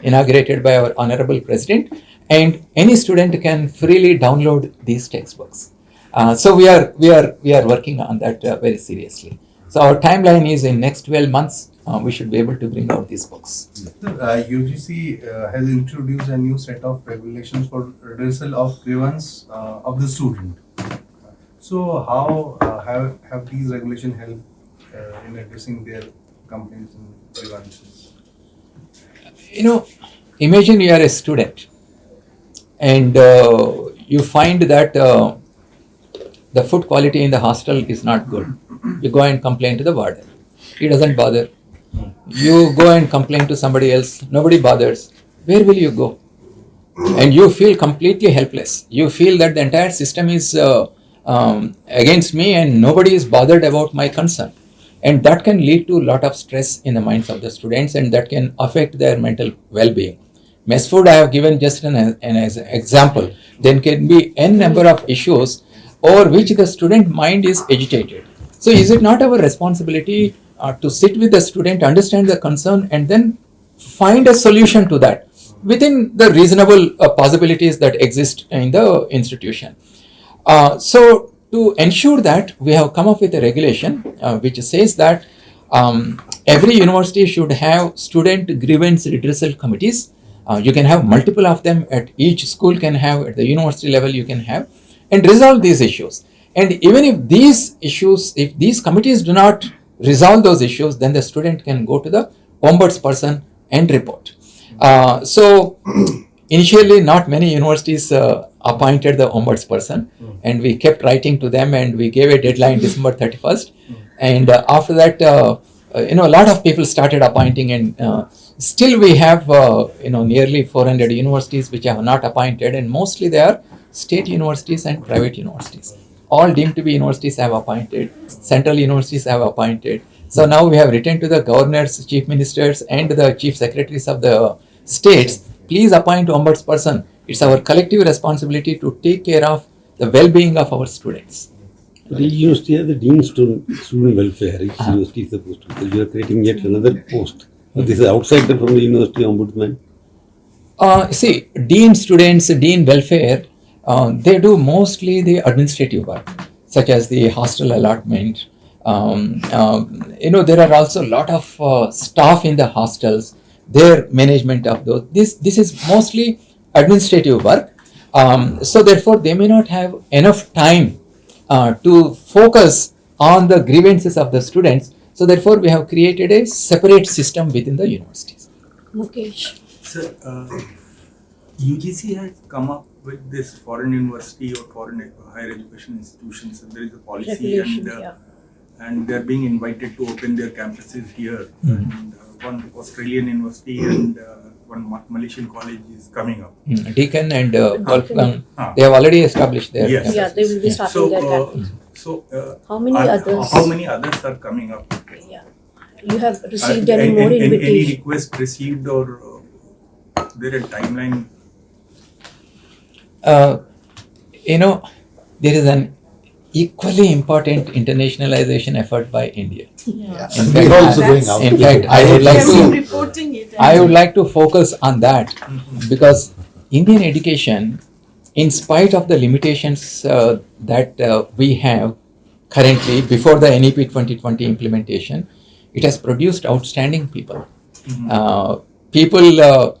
inaugurated by our Honorable President. And any student can freely download these textbooks. So we are working on that very seriously. So our timeline is in next 12 months, we should be able to bring out these books. UGC has introduced a new set of regulations for redressal of grievance of the student. So how have these regulations helped in addressing their complaints and grievances? Imagine you are a student and you find that the food quality in the hostel is not good. You go and complain to the warden. He doesn't bother. You go and complain to somebody else. Nobody bothers. Where will you go? And you feel completely helpless. You feel that the entire system is against me and nobody is bothered about my concern. And that can lead to a lot of stress in the minds of the students, and that can affect their mental well-being. Mess food I have given just an example. There can be n number of issues over which the student mind is agitated. So is it not our responsibility to sit with the student, understand the concern, and then find a solution to that? within the reasonable possibilities that exist in the institution. So to ensure that, we have come up with a regulation which says that every university should have student grievance redressal committees. You can have multiple of them at each school, can have at the university level, you can have, and resolve these issues. And even if these issues, if these committees do not resolve those issues, then the student can go to the ombudsperson and report. So initially, not many universities appointed the ombudsperson, and we kept writing to them, and we gave a deadline December 31st. And after that, a lot of people started appointing, and still we have nearly 400 universities which have not appointed, and mostly they are state universities and private universities. All deemed to be universities have appointed, central universities have appointed. So now we have written to the governors, chief ministers, and the chief secretaries of the states, please appoint ombudsperson. It's our collective responsibility to take care of the well-being of our students. The university has the dean student welfare. Each university is supposed to. So you are creating yet another post. This is outside from the university ombudsman. See, dean students, dean welfare, they do mostly the administrative work, such as the hostel allotment. There are also a lot of staff in the hostels, their management of those. This is mostly administrative work. So therefore, they may not have enough time to focus on the grievances of the students. So therefore, we have created a separate system within the universities. Mukesh. Sir, UGC has come up with this foreign university or foreign higher education institutions, and there is a policy, and they're being invited to open their campuses here. And one Australian university and one Malaysian college is coming up. Deakin and Wolfgang, they have already established their Yes. Yeah, they will be starting their campus. How many others? How many others are coming up? Yeah. You have received any more invitations? Any request received, or there a timeline? There is an equally important internationalization effort by India. Yeah. In We're fact, also going out. in fact, I would like to focus on that, because Indian education, in spite of the limitations that we have currently before the NEP 2020 implementation, it has produced outstanding people. People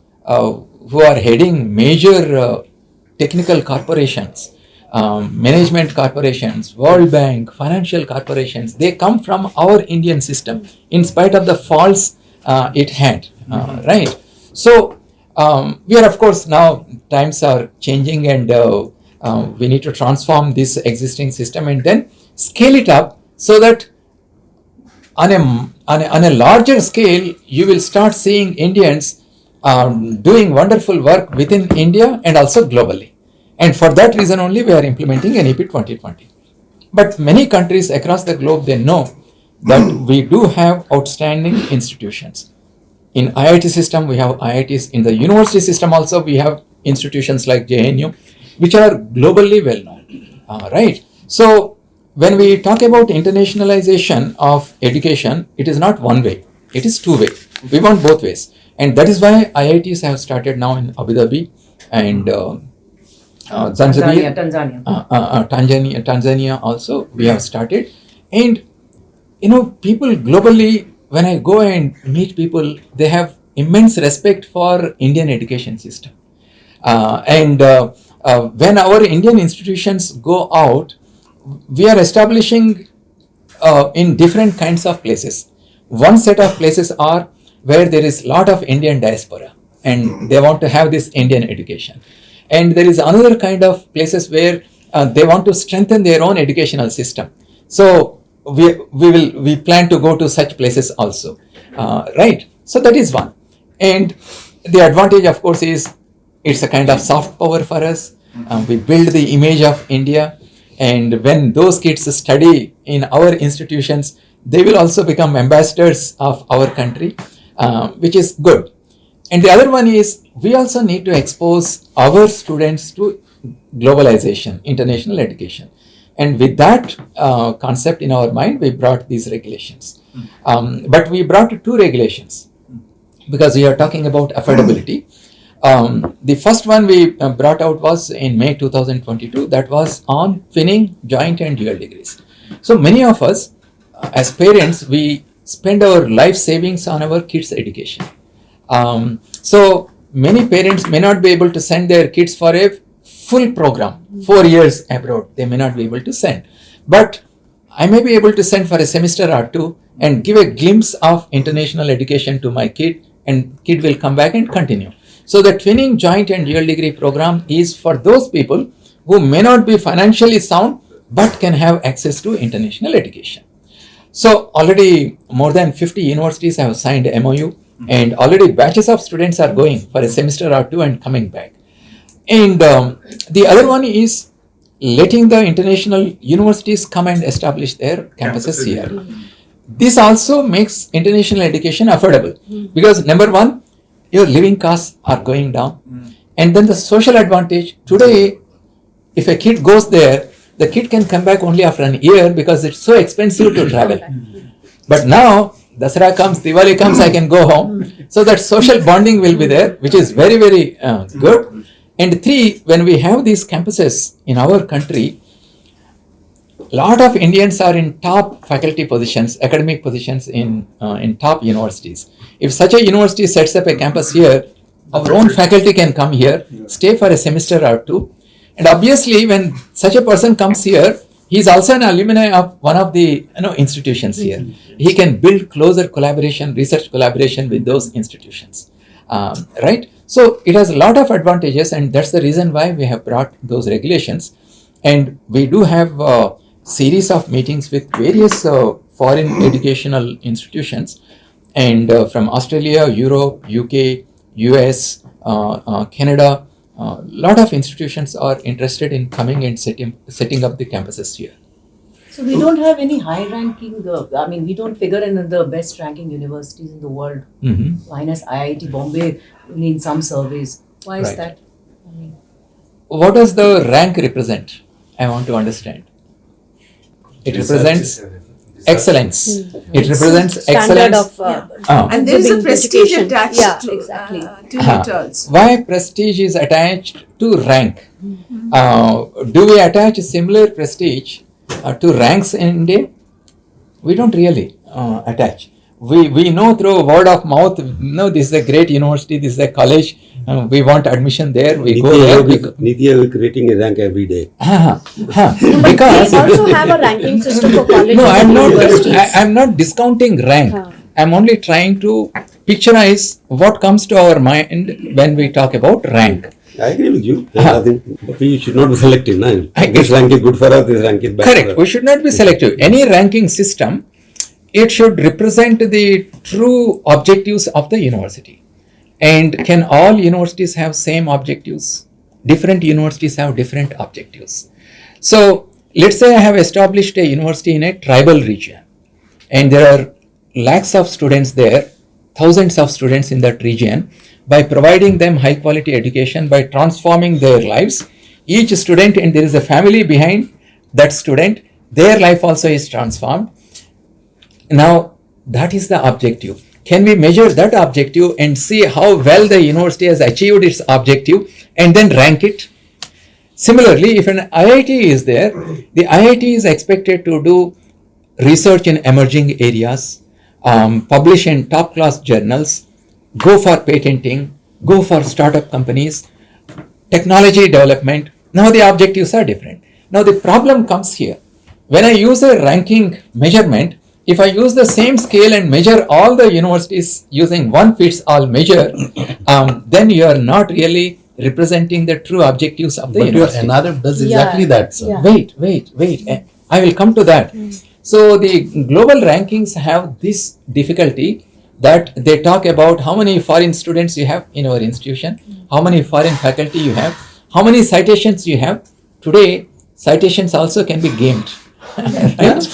who are heading major technical corporations, management corporations, World Bank, financial corporations, they come from our Indian system in spite of the faults it had, right? So we are, of course, now times are changing, and we need to transform this existing system and then scale it up so that on a larger scale, you will start seeing Indians doing wonderful work within India and also globally. And for that reason only, we are implementing NEP 2020. But many countries across the globe, they know that we do have outstanding institutions. In IIT system, we have IITs. In the university system also, we have institutions like JNU, which are globally well known, right? So when we talk about internationalization of education, it is not one way, it is two way. We want both ways. And that is why IITs have started now in Abu Dhabi and Tanzania also we have started. And people globally, when I go and meet people, they have immense respect for Indian education system. And when our Indian institutions go out, we are establishing in different kinds of places. One set of places are where there is a lot of Indian diaspora and they want to have this Indian education. And there is another kind of places where they want to strengthen their own educational system. So we plan to go to such places also, right? So that is one. And the advantage, of course, is it's a kind of soft power for us. We build the image of India, and when those kids study in our institutions, they will also become ambassadors of our country, which is good. And the other one is we also need to expose our students to globalization, international education. And with that concept in our mind, we brought these regulations. But we brought two regulations because we are talking about affordability. The first one we brought out was in May 2022. That was on twinning, joint and dual degrees. So many of us, as parents, we spend our life savings on our kids' education. So many parents may not be able to send their kids for a full program, 4 years abroad. They may not be able to send. But I may be able to send for a semester or two and give a glimpse of international education to my kid, and kid will come back and continue. So the twinning, joint and dual degree program is for those people who may not be financially sound but can have access to international education. So already more than 50 universities have signed MOU, and already batches of students are going for a semester or two and coming back. And the other one is letting the international universities come and establish their campuses here. This also makes international education affordable, because number one, your living costs are going down, and then the social advantage. Today, if a kid goes there, the kid can come back only after an year because it's so expensive to travel. But now, Dasara comes, Diwali comes, I can go home. So that social bonding will be there, which is very, very good. And three, when we have these campuses in our country, lot of Indians are in top faculty positions, academic positions in top universities. If such a university sets up a campus here, our own faculty can come here, stay for a semester or two. And obviously, when such a person comes here, he is also an alumni of one of the institutions here. He can build closer collaboration, research collaboration with those institutions, right? So it has a lot of advantages, and that's the reason why we have brought those regulations. And we do have a series of meetings with various foreign educational institutions, and from Australia, Europe, UK, US, Canada. Lot of institutions are interested in coming and setting up the campuses here. So we don't have any high ranking, we don't figure in the best ranking universities in the world. Minus IIT Bombay in some surveys. Why is that? What does the rank represent? I want to understand. It represents excellence. It represents excellence. And there is a prestige attached to it also. Why prestige is attached to rank? Do we attach similar prestige to ranks in India? We don't really attach. We know through word of mouth, this is a great university, this is a college, we want admission there, we go there. Niti is creating a rank every day. Because they also have a ranking system for colleges. No, I'm not discounting rank. I'm only trying to picturize what comes to our mind when we talk about rank. I agree with you. But we should not be selective. This rank is good for us, this rank is bad. Correct. We should not be selective. Any ranking system, it should represent the true objectives of the university. And can all universities have same objectives? Different universities have different objectives. So let's say I have established a university in a tribal region, and there are lakhs of students there, thousands of students in that region. By providing them high quality education, by transforming their lives, each student, and there is a family behind that student, their life also is transformed. Now that is the objective. Can we measure that objective and see how well the university has achieved its objective and then rank it? Similarly, if an IIT is there, the IIT is expected to do research in emerging areas, publish in top class journals, go for patenting, go for startup companies, technology development. Now the objectives are different. Now the problem comes here. When I use a ranking measurement, if I use the same scale and measure all the universities using one-fits-all measure, then you are not really representing the true objectives of the university. But your NRF does exactly that, sir. Yeah. Wait. I will come to that. So the global rankings have this difficulty that they talk about how many foreign students you have in our institution, how many foreign faculty you have, how many citations you have. Today, citations also can be gamed. Right?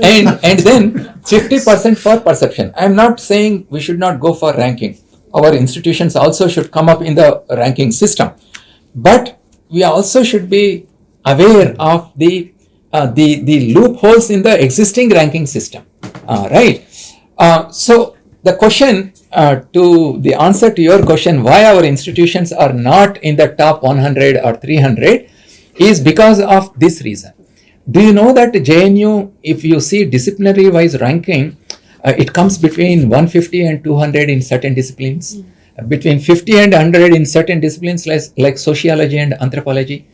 And then 50% for perception. I am not saying we should not go for ranking. Our institutions also should come up in the ranking system. But we also should be aware of the loopholes in the existing ranking system. Right? So the question to the answer to your question, why our institutions are not in the top 100 or 300 is because of this reason. Do you know that JNU, if you see disciplinary wise ranking, it comes between 150 and 200 in certain disciplines, between 50 and 100 in certain disciplines like sociology and anthropology.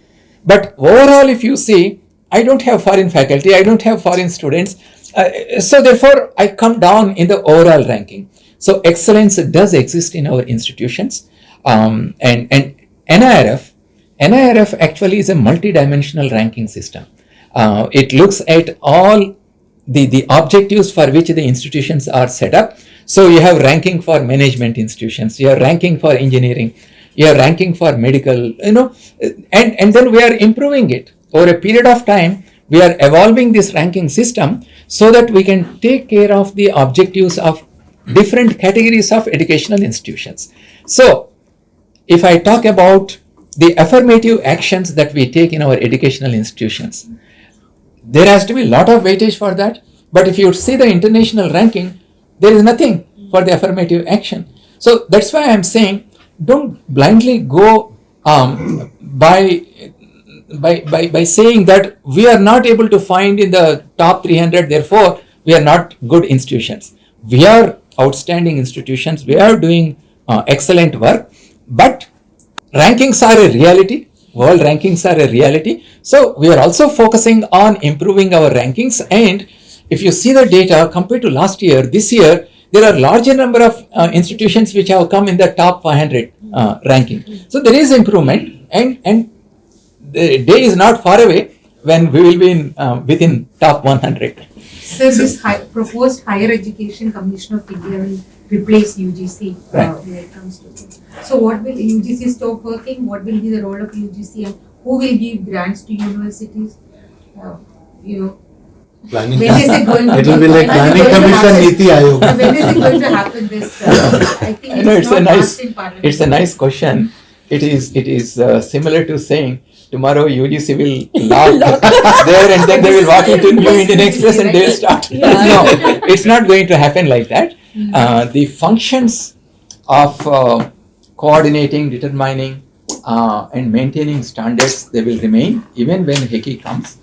But overall, if you see, I don't have foreign faculty, I don't have foreign students, so therefore I come down in the overall ranking. So excellence does exist in our institutions, and NIRF actually is a multi-dimensional ranking system. It looks at all the objectives for which the institutions are set up. So you have ranking for management institutions, you have ranking for engineering, you have ranking for medical, and then we are improving it. Over a period of time, we are evolving this ranking system so that we can take care of the objectives of different categories of educational institutions. So if I talk about the affirmative actions that we take in our educational institutions, there has to be a lot of weightage for that. But if you see the international ranking, there is nothing for the affirmative action. So that's why I'm saying, don't blindly go by saying that we are not able to find in the top 300, therefore we are not good institutions. We are outstanding institutions, we are doing excellent work, but rankings are a reality. World rankings are a reality. So we are also focusing on improving our rankings, and if you see the data compared to last year, this year there are larger number of institutions which have come in the top 500 ranking. So there is improvement, and the day is not far away when we will be within top 100. So this proposed Higher Education Commission of India will replace UGC when it comes to this. So what will UGC stop working? What will be the role of UGC, and who will give grants to universities? Planning. When is it going to It will be like Planning Commission, Niti Ayog. When is it going to happen? This I think it's a nice question. It is similar to saying tomorrow UGC will lock there, and then they will walk into New Indian Express and they will start. No, it's not going to happen like that. The functions of coordinating, determining, and maintaining standards, they will remain even when HECI comes.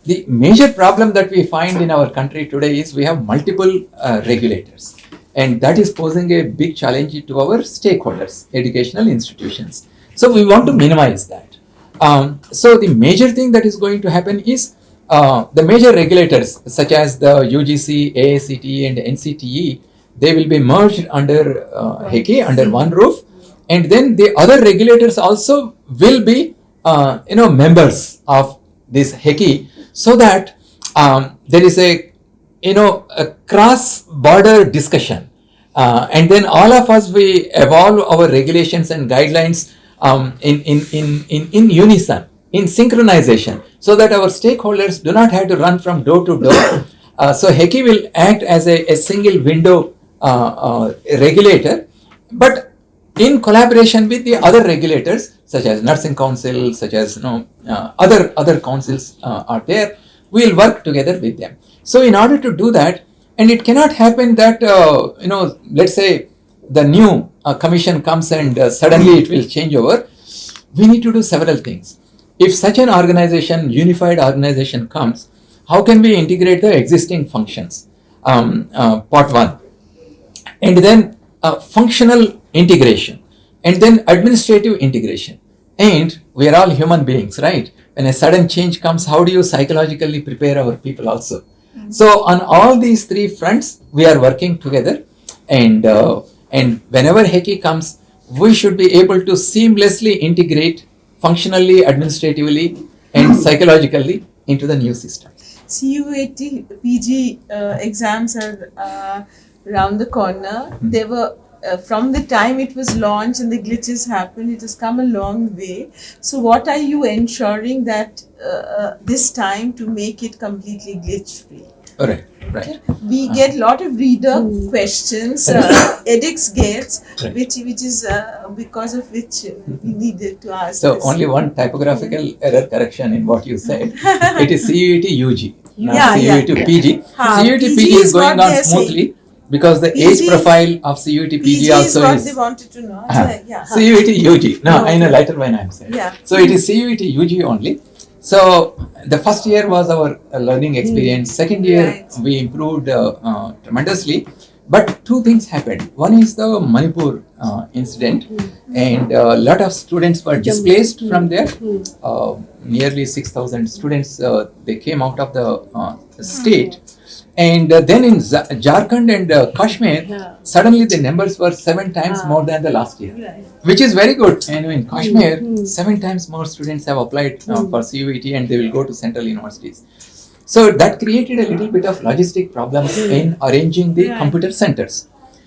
The major problem that we find in our country today is we have multiple regulators, and that is posing a big challenge to our stakeholders, educational institutions. So we want to minimize that. So the major thing that is going to happen is the major regulators such as the UGC, AICTE and NCTE, they will be merged under HECI, under one roof, and then the other regulators also will be members of this HECI, so that there is a cross-border discussion, and then all of us, we evolve our regulations and guidelines in unison, in synchronization, so that our stakeholders do not have to run from door to door. So HECI will act as a single window regulator, but in collaboration with the other regulators such as Nursing Council, such as other councils are there. We will work together with them. So in order to do that, and it cannot happen that let's say the new commission comes and suddenly it will change over. We need to do several things. If such an organization, unified organization comes, how can we integrate the existing functions? Part one. And then functional integration, and then administrative integration. And we are all human beings, right? When a sudden change comes, how do you psychologically prepare our people also? So on all these three fronts, we are working together, and whenever HECI comes, we should be able to seamlessly integrate functionally, administratively, and psychologically into the new system. CUAT PG exams are around the corner. They were from the time it was launched and the glitches happened, it has come a long way. So what are you ensuring that this time to make it completely glitch free? Right. Okay. We get a lot of reader questions, edX gets, which is because of which we needed to ask. So this. only one typographical error correction in what you said. It is CUAT UG, not CUAT PG. CUAT PG is going on smoothly. because the age profile of CUET PG PG also is what is they wanted to know. Yeah. CUET UG. No, in a lighter vein I'm saying. Yeah. So it is CUET UG only. So the first year was our learning experience. Second year we improved tremendously. But two things happened. One is the Manipur incident, and a lot of students were displaced from there. Nearly 6,000 students they came out of the state. And then in Jharkhand and Kashmir, suddenly the numbers were 7 times more than the last year, which is very good. And in Kashmir, 7 times more students have applied for CUET and they will go to central universities. So that created a little bit of logistic problems in arranging the computer centers.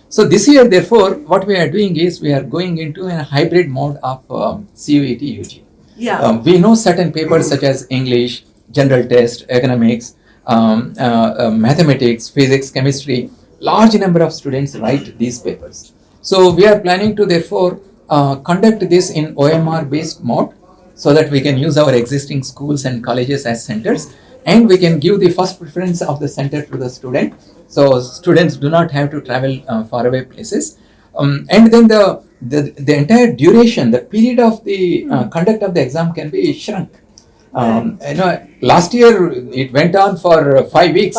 So this year, therefore, what we are doing is we are going into a hybrid mode of CUET UG. We know certain papers such as English, general test, economics, mathematics, physics, chemistry. Large number of students write these papers. So we are planning to therefore conduct this in OMR based mode so that we can use our existing schools and colleges as centers, and we can give the first preference of the center to the student. So students do not have to travel far away places. And then the entire duration, the period of the conduct of the exam can be shrunk. Last year it went on for 5 weeks,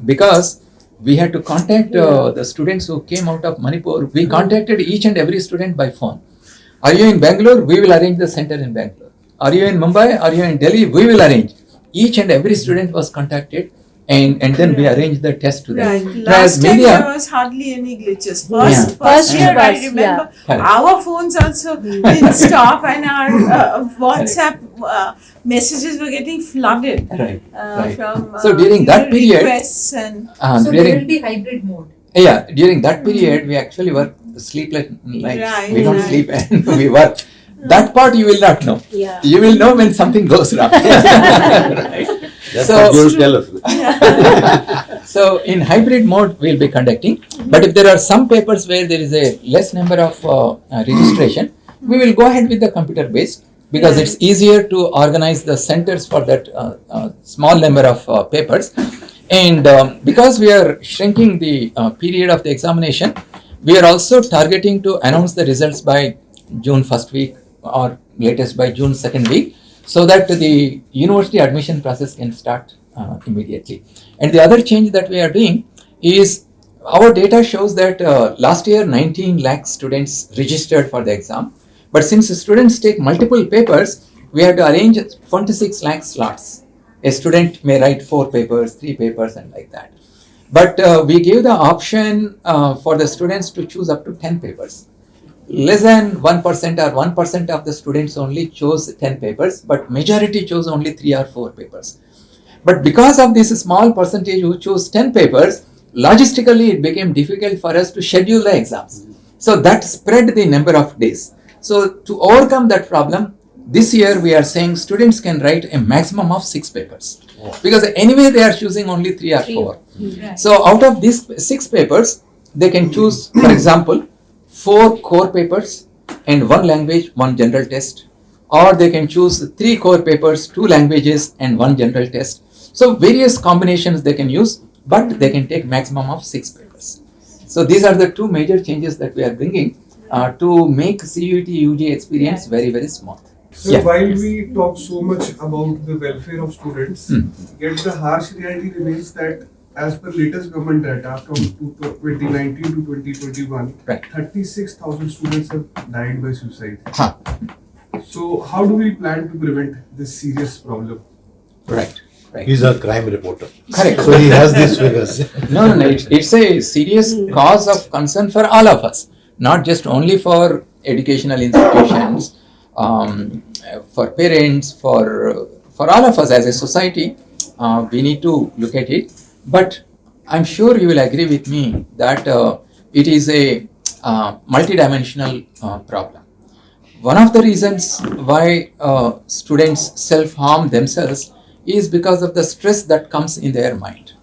because we had to contact the students who came out of Manipur. We contacted each and every student by phone. Are you in Bangalore? We will arrange the center in Bangalore. Are you in Mumbai? Are you in Delhi? We will arrange. Each and every student was contacted, and then we arranged the test to them. Right. Last time there was hardly any glitches. First year I remember our phones also didn't stop, and our WhatsApp messages were getting flooded from so during that period, requests and so there will be hybrid mode. Yeah, during that period we actually work sleepless nights. We don't sleep and we work. That part you will not know. You will know when something goes wrong. That's what you will tell us. So in hybrid mode we will be conducting. But if there are some papers where there is a less number of registration, we will go ahead with the computer based, because it's easier to organize the centers for that small number of papers. And because we are shrinking the period of the examination, we are also targeting to announce the results by June 1st week or latest by June 2nd week, so that the university admission process can start immediately. And the other change that we are doing is our data shows that last year 19 lakh students registered for the exam. But since students take multiple papers, we have to arrange 26 lakh slots. A student may write 4 papers, 3 papers, and like that. But we gave the option for the students to choose up to 10 papers. Less than 1% or 1% of the students only chose 10 papers, but majority chose only 3 or 4 papers. But because of this small percentage who chose 10 papers, logistically it became difficult for us to schedule the exams. So that spread the number of days. So to overcome that problem, this year we are saying students can write a maximum of 6 papers. Because anyway they are choosing only 3 or 4. So out of these 6 papers, they can choose, for example, 4 core papers and 1 language, 1 general test. Or they can choose 3 core papers, 2 languages and 1 general test. So various combinations they can use, but they can take maximum of 6 papers. So these are the 2 major changes that we are bringing to make CUET UG experience very, very smooth. So while we talk so much about the welfare of students, yet the harsh reality remains that as per latest government data from 2019 to 2021, 36,000 students have died by suicide. So how do we plan to prevent this serious problem? Right. He's a crime reporter. Correct. So he has these figures. No. It's a serious cause of concern for all of us, not just only for educational institutions, for parents, for all of us as a society. We need to look at it. But I'm sure you will agree with me that it is a multidimensional problem. One of the reasons why students self-harm themselves is because of the stress that comes in their mind.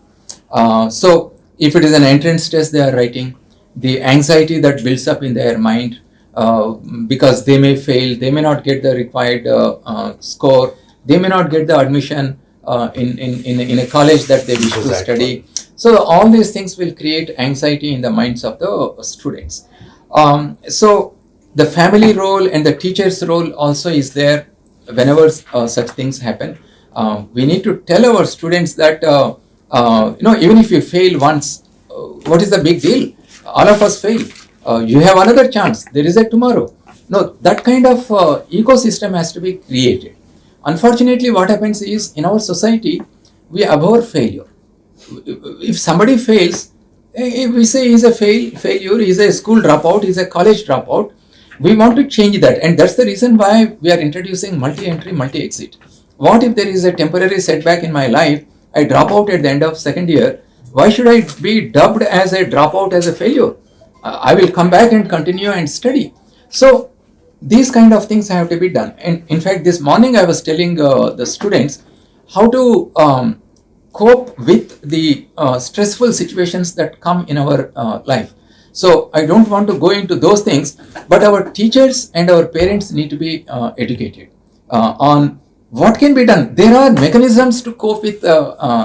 So if it is an entrance test they are writing, the anxiety that builds up in their mind because they may fail, they may not get the required score, they may not get the admission in a college that they wish to study. So all these things will create anxiety in the minds of the students. So the family role and the teacher's role also is there whenever such things happen. We need to tell our students that even if you fail once, what is the big deal? All of us fail. You have another chance. There is a tomorrow. No, that kind of ecosystem has to be created. Unfortunately, what happens is in our society, we abhor failure. If somebody fails, if we say he's a failure, he's a school dropout, he's a college dropout, we want to change that, and that's the reason why we are introducing multi-entry, multi-exit. What if there is a temporary setback in my life, I drop out at the end of second year, why should I be dubbed as a dropout, as a failure? I will come back and continue and study. So these kind of things have to be done. And in fact, this morning I was telling the students how to cope with the stressful situations that come in our life. So I don't want to go into those things, but our teachers and our parents need to be educated on what can be done. There are mechanisms to cope with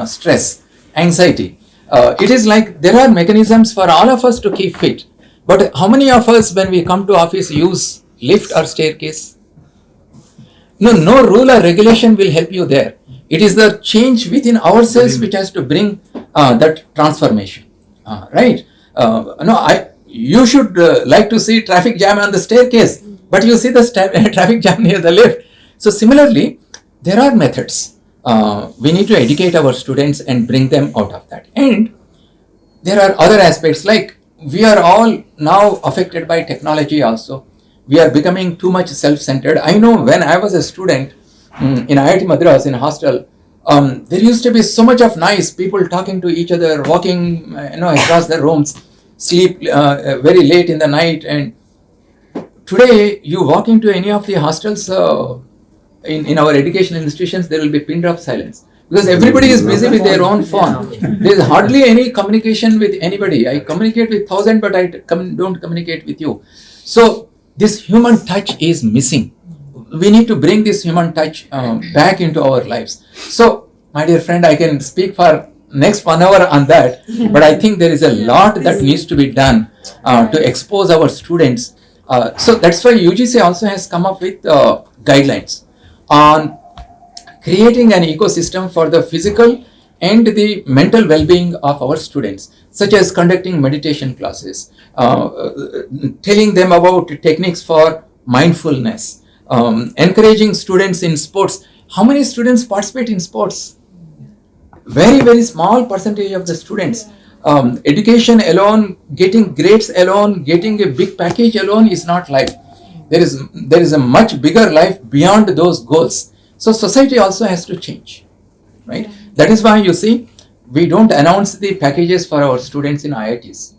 stress, anxiety. It is like there are mechanisms for all of us to keep fit. But how many of us, when we come to office, use lift or staircase? No rule or regulation will help you there. It is the change within ourselves which has to bring that transformation, right? You should like to see traffic jam on the staircase, but you see the traffic jam near the lift. So similarly, there are methods. We need to educate our students and bring them out of that. And there are other aspects, like we are all now affected by technology also. We are becoming too much self-centered. I know when I was a student in IIT Madras in a hostel, there used to be so much of noise, people talking to each other, walking across the rooms, sleep very late in the night. And today you walk into any of the hostels in our educational institutions, there will be pin drop silence, because everybody is busy with their own phone. There is hardly any communication with anybody. I communicate with 1,000, but I don't communicate with you. So this human touch is missing. We need to bring this human touch back into our lives. So, my dear friend, I can speak for next 1 hour on that, but I think there is a lot that needs to be done to expose our students. So that's why UGC also has come up with guidelines on creating an ecosystem for the physical and the mental well-being of our students, such as conducting meditation classes, telling them about techniques for mindfulness, encouraging students in sports. How many students participate in sports? Very, very small percentage of the students. Education alone, getting grades alone, getting a big package alone is not life. There is a much bigger life beyond those goals. So society also has to change, right? That is why you see, we don't announce the packages for our students in IITs.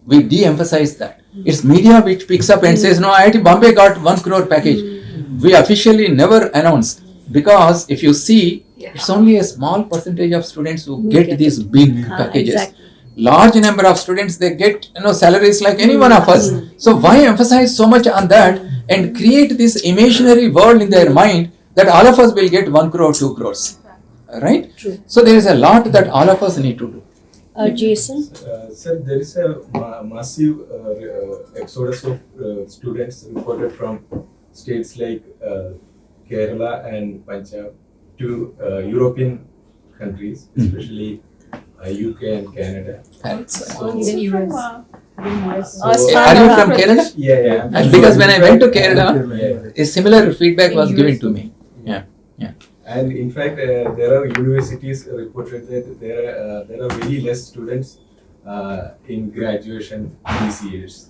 We de-emphasize that. It's media which picks up and says, no, IIT Bombay got 1 crore package. We officially never announce, because if you see, it's only a small percentage of students who get these big packages. Exactly. Large number of students, they get salaries like any one of us. So why emphasize so much on that and create this imaginary world in their mind that all of us will get 1 crore, 2 crores, right? True. So there is a lot that all of us need to do. Jason? Sir, there is a massive exodus of students reported from states like Kerala and Punjab to European countries, especially UK and Canada. Even US. Are you from Kerala? Yeah. And because when I went to Kerala, a similar feedback was given to me. Yeah. And in fact, there are universities reported that there are very less students in graduation these years.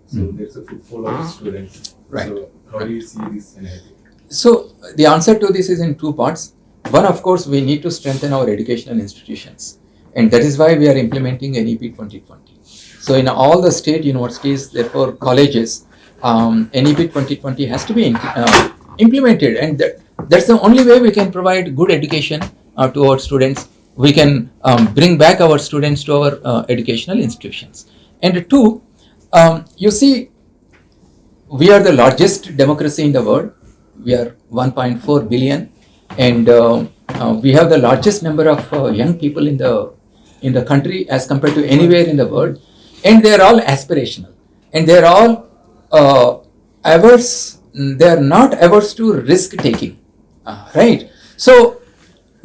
So there's a footfall of students. Right. So how do you see this scenario? So the answer to this is in two parts. One, of course, we need to strengthen our educational institutions, and that is why we are implementing NEP 2020. So in all the state universities, therefore colleges, NEP 2020 has to be implemented, and that's the only way we can provide good education to our students. We can bring back our students to our educational institutions. And two, you see, we are the largest democracy in the world. We are 1.4 billion, and we have the largest number of young people in the in the country as compared to anywhere in the world, and they are all aspirational, and they are all averse. They are not averse to risk taking, right? So,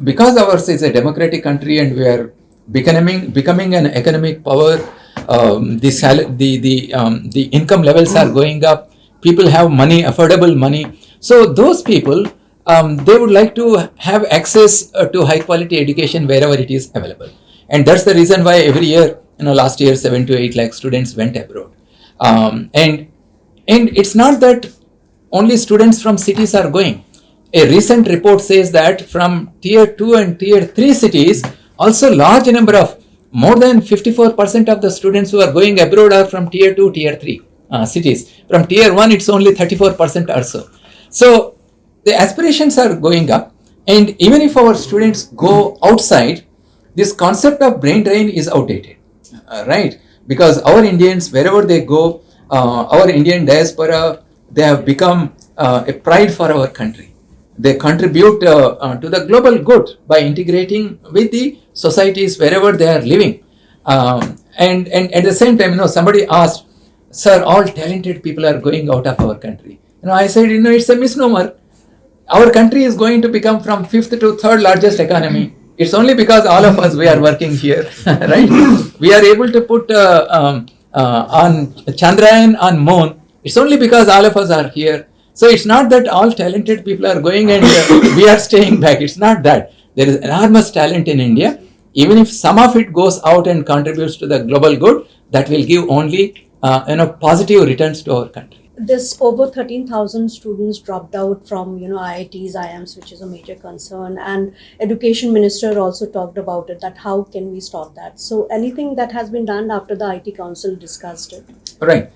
because ours is a democratic country and we are becoming an economic power, the income levels are going up. People have money, affordable money. So those people, they would like to have access to high quality education wherever it is available, and that's the reason why every year, last year 7 to 8 lakh students went abroad, and it's not that only students from cities are going. A recent report says that from tier 2 and tier 3 cities, also large number of more than 54% of the students who are going abroad are from tier 2, tier 3 cities. From tier 1, it's only 34% or so. So the aspirations are going up, and even if our students go outside, this concept of brain drain is outdated, right? Because our Indians, wherever they go, our Indian diaspora, they have become a pride for our country. They contribute to the global good by integrating with the societies wherever they are living. And at the same time, somebody asked, "Sir, all talented people are going out of our country." I said, it's a misnomer. Our country is going to become from 5th to 3rd largest economy. It's only because all of us, we are working here, right? We are able to put on Chandrayaan on Moon. It's only because all of us are here. So it's not that all talented people are going and we are staying back. It's not that. There is enormous talent in India. Even if some of it goes out and contributes to the global good, that will give only positive returns to our country. This over 13,000 students dropped out from IITs, IIMs, which is a major concern, and Education Minister also talked about it, that how can we stop that? So anything that has been done after the IT Council discussed it? Right.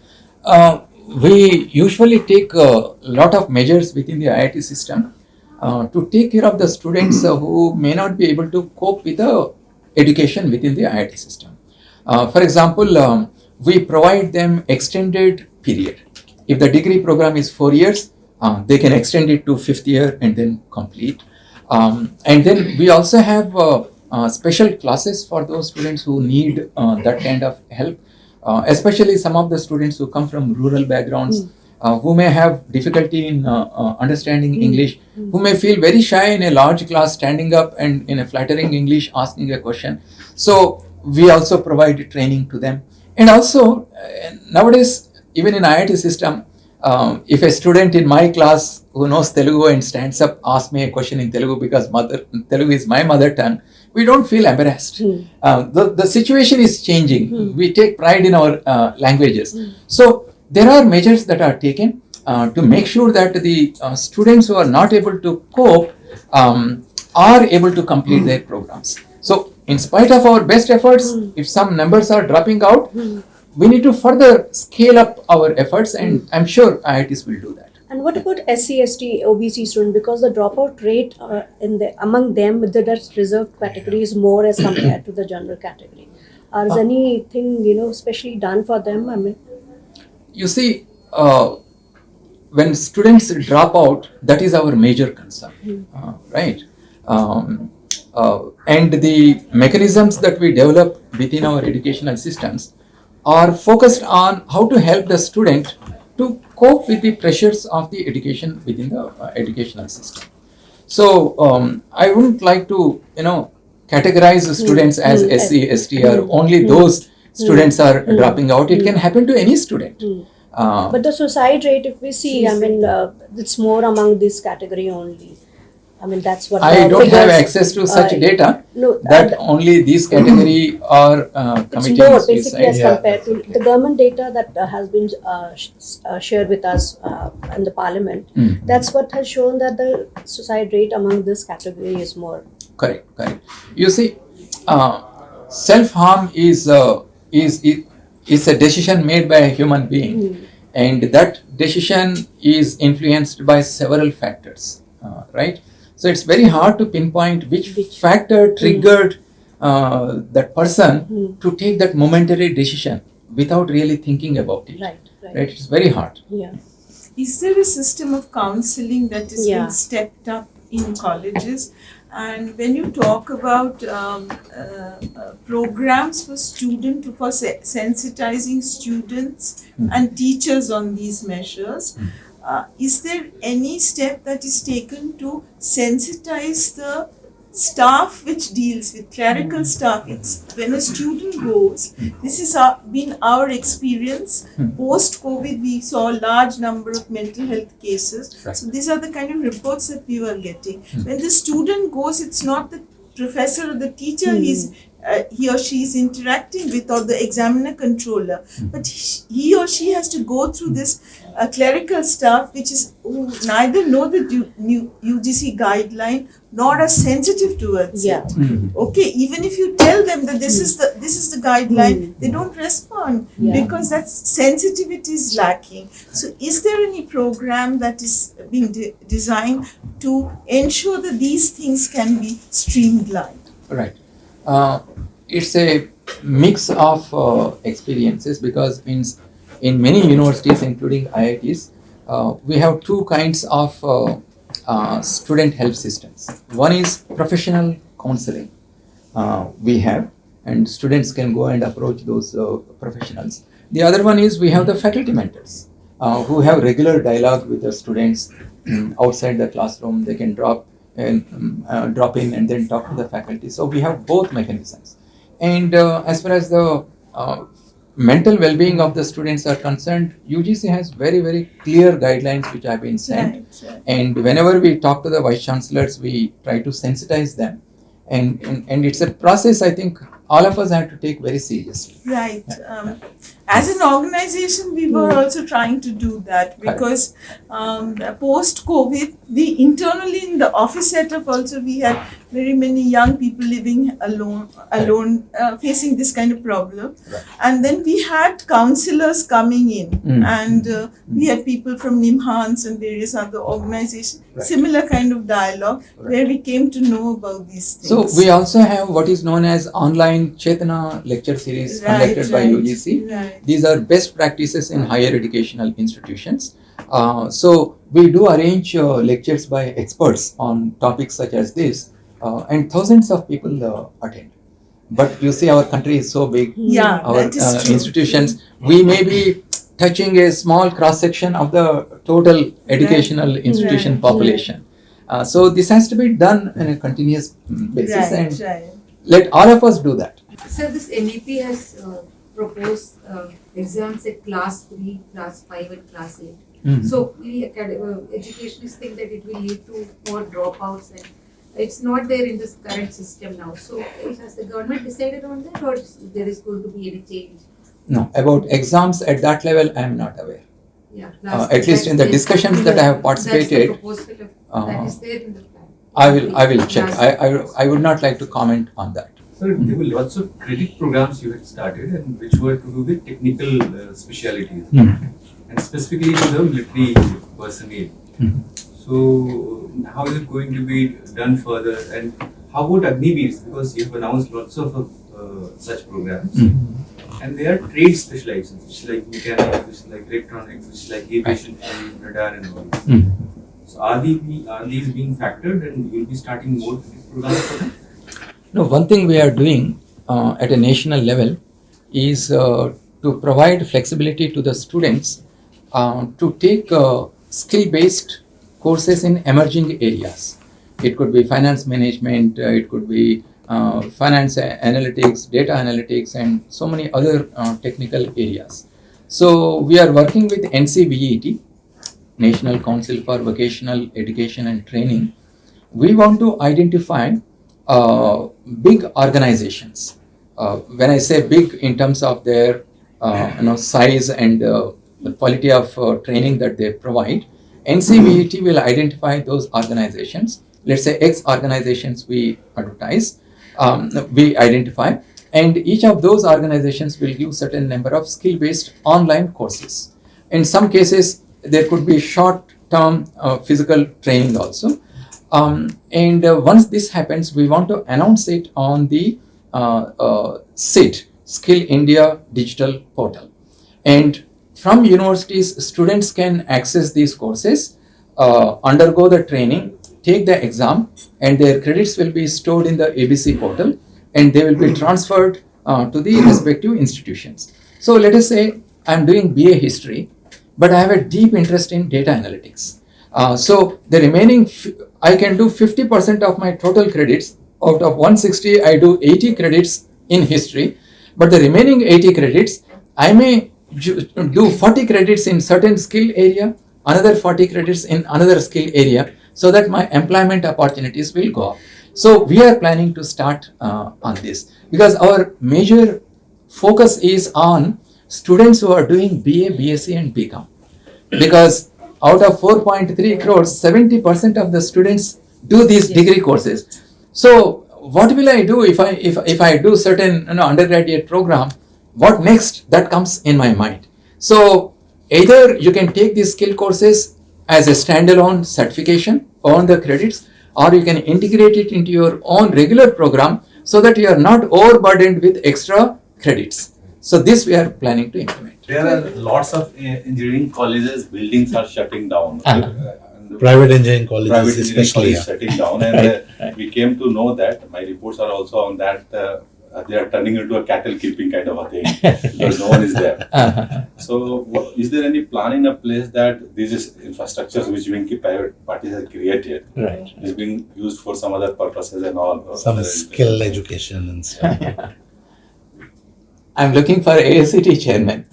We usually take a lot of measures within the IIT system to take care of the students who may not be able to cope with the education within the IIT system. For example, we provide them extended period. If the degree program is 4 years, they can extend it to 5th year and then complete. And then we also have special classes for those students who need that kind of help. Especially some of the students who come from rural backgrounds, who may have difficulty in understanding English, who may feel very shy in a large class standing up and in a flattering English asking a question. So we also provide training to them. And also nowadays, even in IIT system, if a student in my class who knows Telugu and stands up asks me a question in Telugu because Telugu is my mother tongue, we don't feel embarrassed. The situation is changing. We take pride in our languages. So there are measures that are taken to make sure that the students who are not able to cope are able to complete their programs. So in spite of our best efforts, if some numbers are dropping out, we need to further scale up our efforts, and I'm sure IITs will do that. And what about SC, ST, OBC students? Because the dropout rate among them with the reserved category is more as compared to the general category. Is anything especially done for them? I mean, you see, when students drop out, that is our major concern, right? And the mechanisms that we develop within our educational systems are focused on how to help the student to cope with the pressures of the education within the educational system. So I wouldn't like to categorize the students as SC, ST, or only those students are dropping out. It can happen to any student. But the suicide rate, if we see, it's more among this category only. That's what I don't have access to such data. That only these category are committing more suicide. basically as compared to the government data that has been shared with us in the parliament. That's what has shown that the suicide rate among this category is more. Correct. You see, self-harm is a decision made by a human being, and that decision is influenced by several factors, right? So it's very hard to pinpoint which factor triggered that person to take that momentary decision without really thinking about it. Right. It's very hard. Yeah. Is there a system of counseling that is being stepped up in colleges? And when you talk about programs for sensitizing students and teachers on these measures, is there any step that is taken to sensitize the staff which deals with clerical staff? It's when a student goes, this has been our experience. Post-COVID, we saw a large number of mental health cases. So these are the kind of reports that we were getting. When the student goes, it's not the professor or the teacher he or she is interacting with, or the examiner controller, but he or she has to go through this clerical staff who neither know the new UGC guideline nor are sensitive towards it. Okay, even if you tell them that this is the guideline, they don't respond because that sensitivity is lacking. So is there any program that is being designed to ensure that these things can be streamlined? Right. It's a mix of experiences, because in many universities, including IITs, we have two kinds of student help systems. One is professional counseling we have, and students can go and approach those professionals. The other one is we have the faculty mentors who have regular dialogue with the students outside the classroom. They can drop in and then talk to the faculty. So we have both mechanisms. And as far as the mental well-being of the students are concerned, UGC has very, very clear guidelines which have been sent. And whenever we talk to the Vice-Chancellors, we try to sensitize them. And it's a process I think all of us have to take very seriously. Right. As an organization, we were also trying to do that, because post-COVID, we internally in the office setup also, we had very many young people living alone, facing this kind of problem. And then we had counselors coming in, and we had people from NIMHANS and various other organizations, similar kind of dialogue, where we came to know about these things. So we also have what is known as online Chetana lecture series conducted by UGC. These are best practices in higher educational institutions. So we do arrange lectures by experts on topics such as this, and thousands of people attend. But you see, our country is so big. Our institutions, we may be touching a small cross section of the total educational institution population. So this has to be done on a continuous basis, and let all of us do that. So this NEP has proposed exams at class 3, class 5 and class 8. So we educationists think that it will lead to more dropouts, and it's not there in this current system now. So has the government decided on that, or there is going to be any change? No, about exams at that level I am not aware. Yeah, at least in the discussions that I have participated, that is there in the plan. I will check. I would not like to comment on that. Sir, there were lots of credit programs you had started, and which were to do with technical specialities, and specifically to the military personnel. So how is it going to be done further, and how about Agniveers? Because you have announced lots of such programs, and they are trade specializations, which is like mechanics, which is like electronics, which is like aviation, radar, and all. So are these being factored, and you'll be starting more programs for them? No, one thing we are doing at a national level is to provide flexibility to the students to take skill-based courses in emerging areas. It could be finance management, it could be finance analytics, data analytics, and so many other technical areas. So we are working with NCVET, National Council for Vocational Education and Training. We want to identify big organizations. When I say big in terms of their size and the quality of training that they provide, NCVET will identify those organizations. Let's say X organizations we advertise, we identify, and each of those organizations will give certain number of skill-based online courses. In some cases, there could be short-term physical training also. And once this happens, we want to announce it on the SIT, Skill India Digital Portal. And from universities, students can access these courses, undergo the training, take the exam and their credits will be stored in the ABC portal and they will be transferred to the respective institutions. So let us say I'm doing BA history, but I have a deep interest in data analytics. So the remaining, I can do 50% of my total credits. Out of 160, I do 80 credits in history, but the remaining 80 credits, I may do 40 credits in certain skill area, another 40 credits in another skill area, so that my employment opportunities will go up. So we are planning to start on this because our major focus is on students who are doing BA, BSc and BCom. Because out of 4.3 crores, 70% of the students do these degree courses. So what will I do if I do certain undergraduate program? What next? That comes in my mind. So either you can take these skill courses as a standalone certification, earn the credits, or you can integrate it into your own regular program so that you are not overburdened with extra credits. So this we are planning to implement. There are lots of engineering colleges, buildings are shutting down. Private engineering colleges Private engineering especially. colleges shutting down, and we came to know that, my reports are also on that, they are turning into a cattle keeping kind of a thing because no one is there. So is there any plan in a place that these infrastructures which private parties have created is being used for some other purposes and all? Some skill education and stuff. I'm looking for ASCT chairman.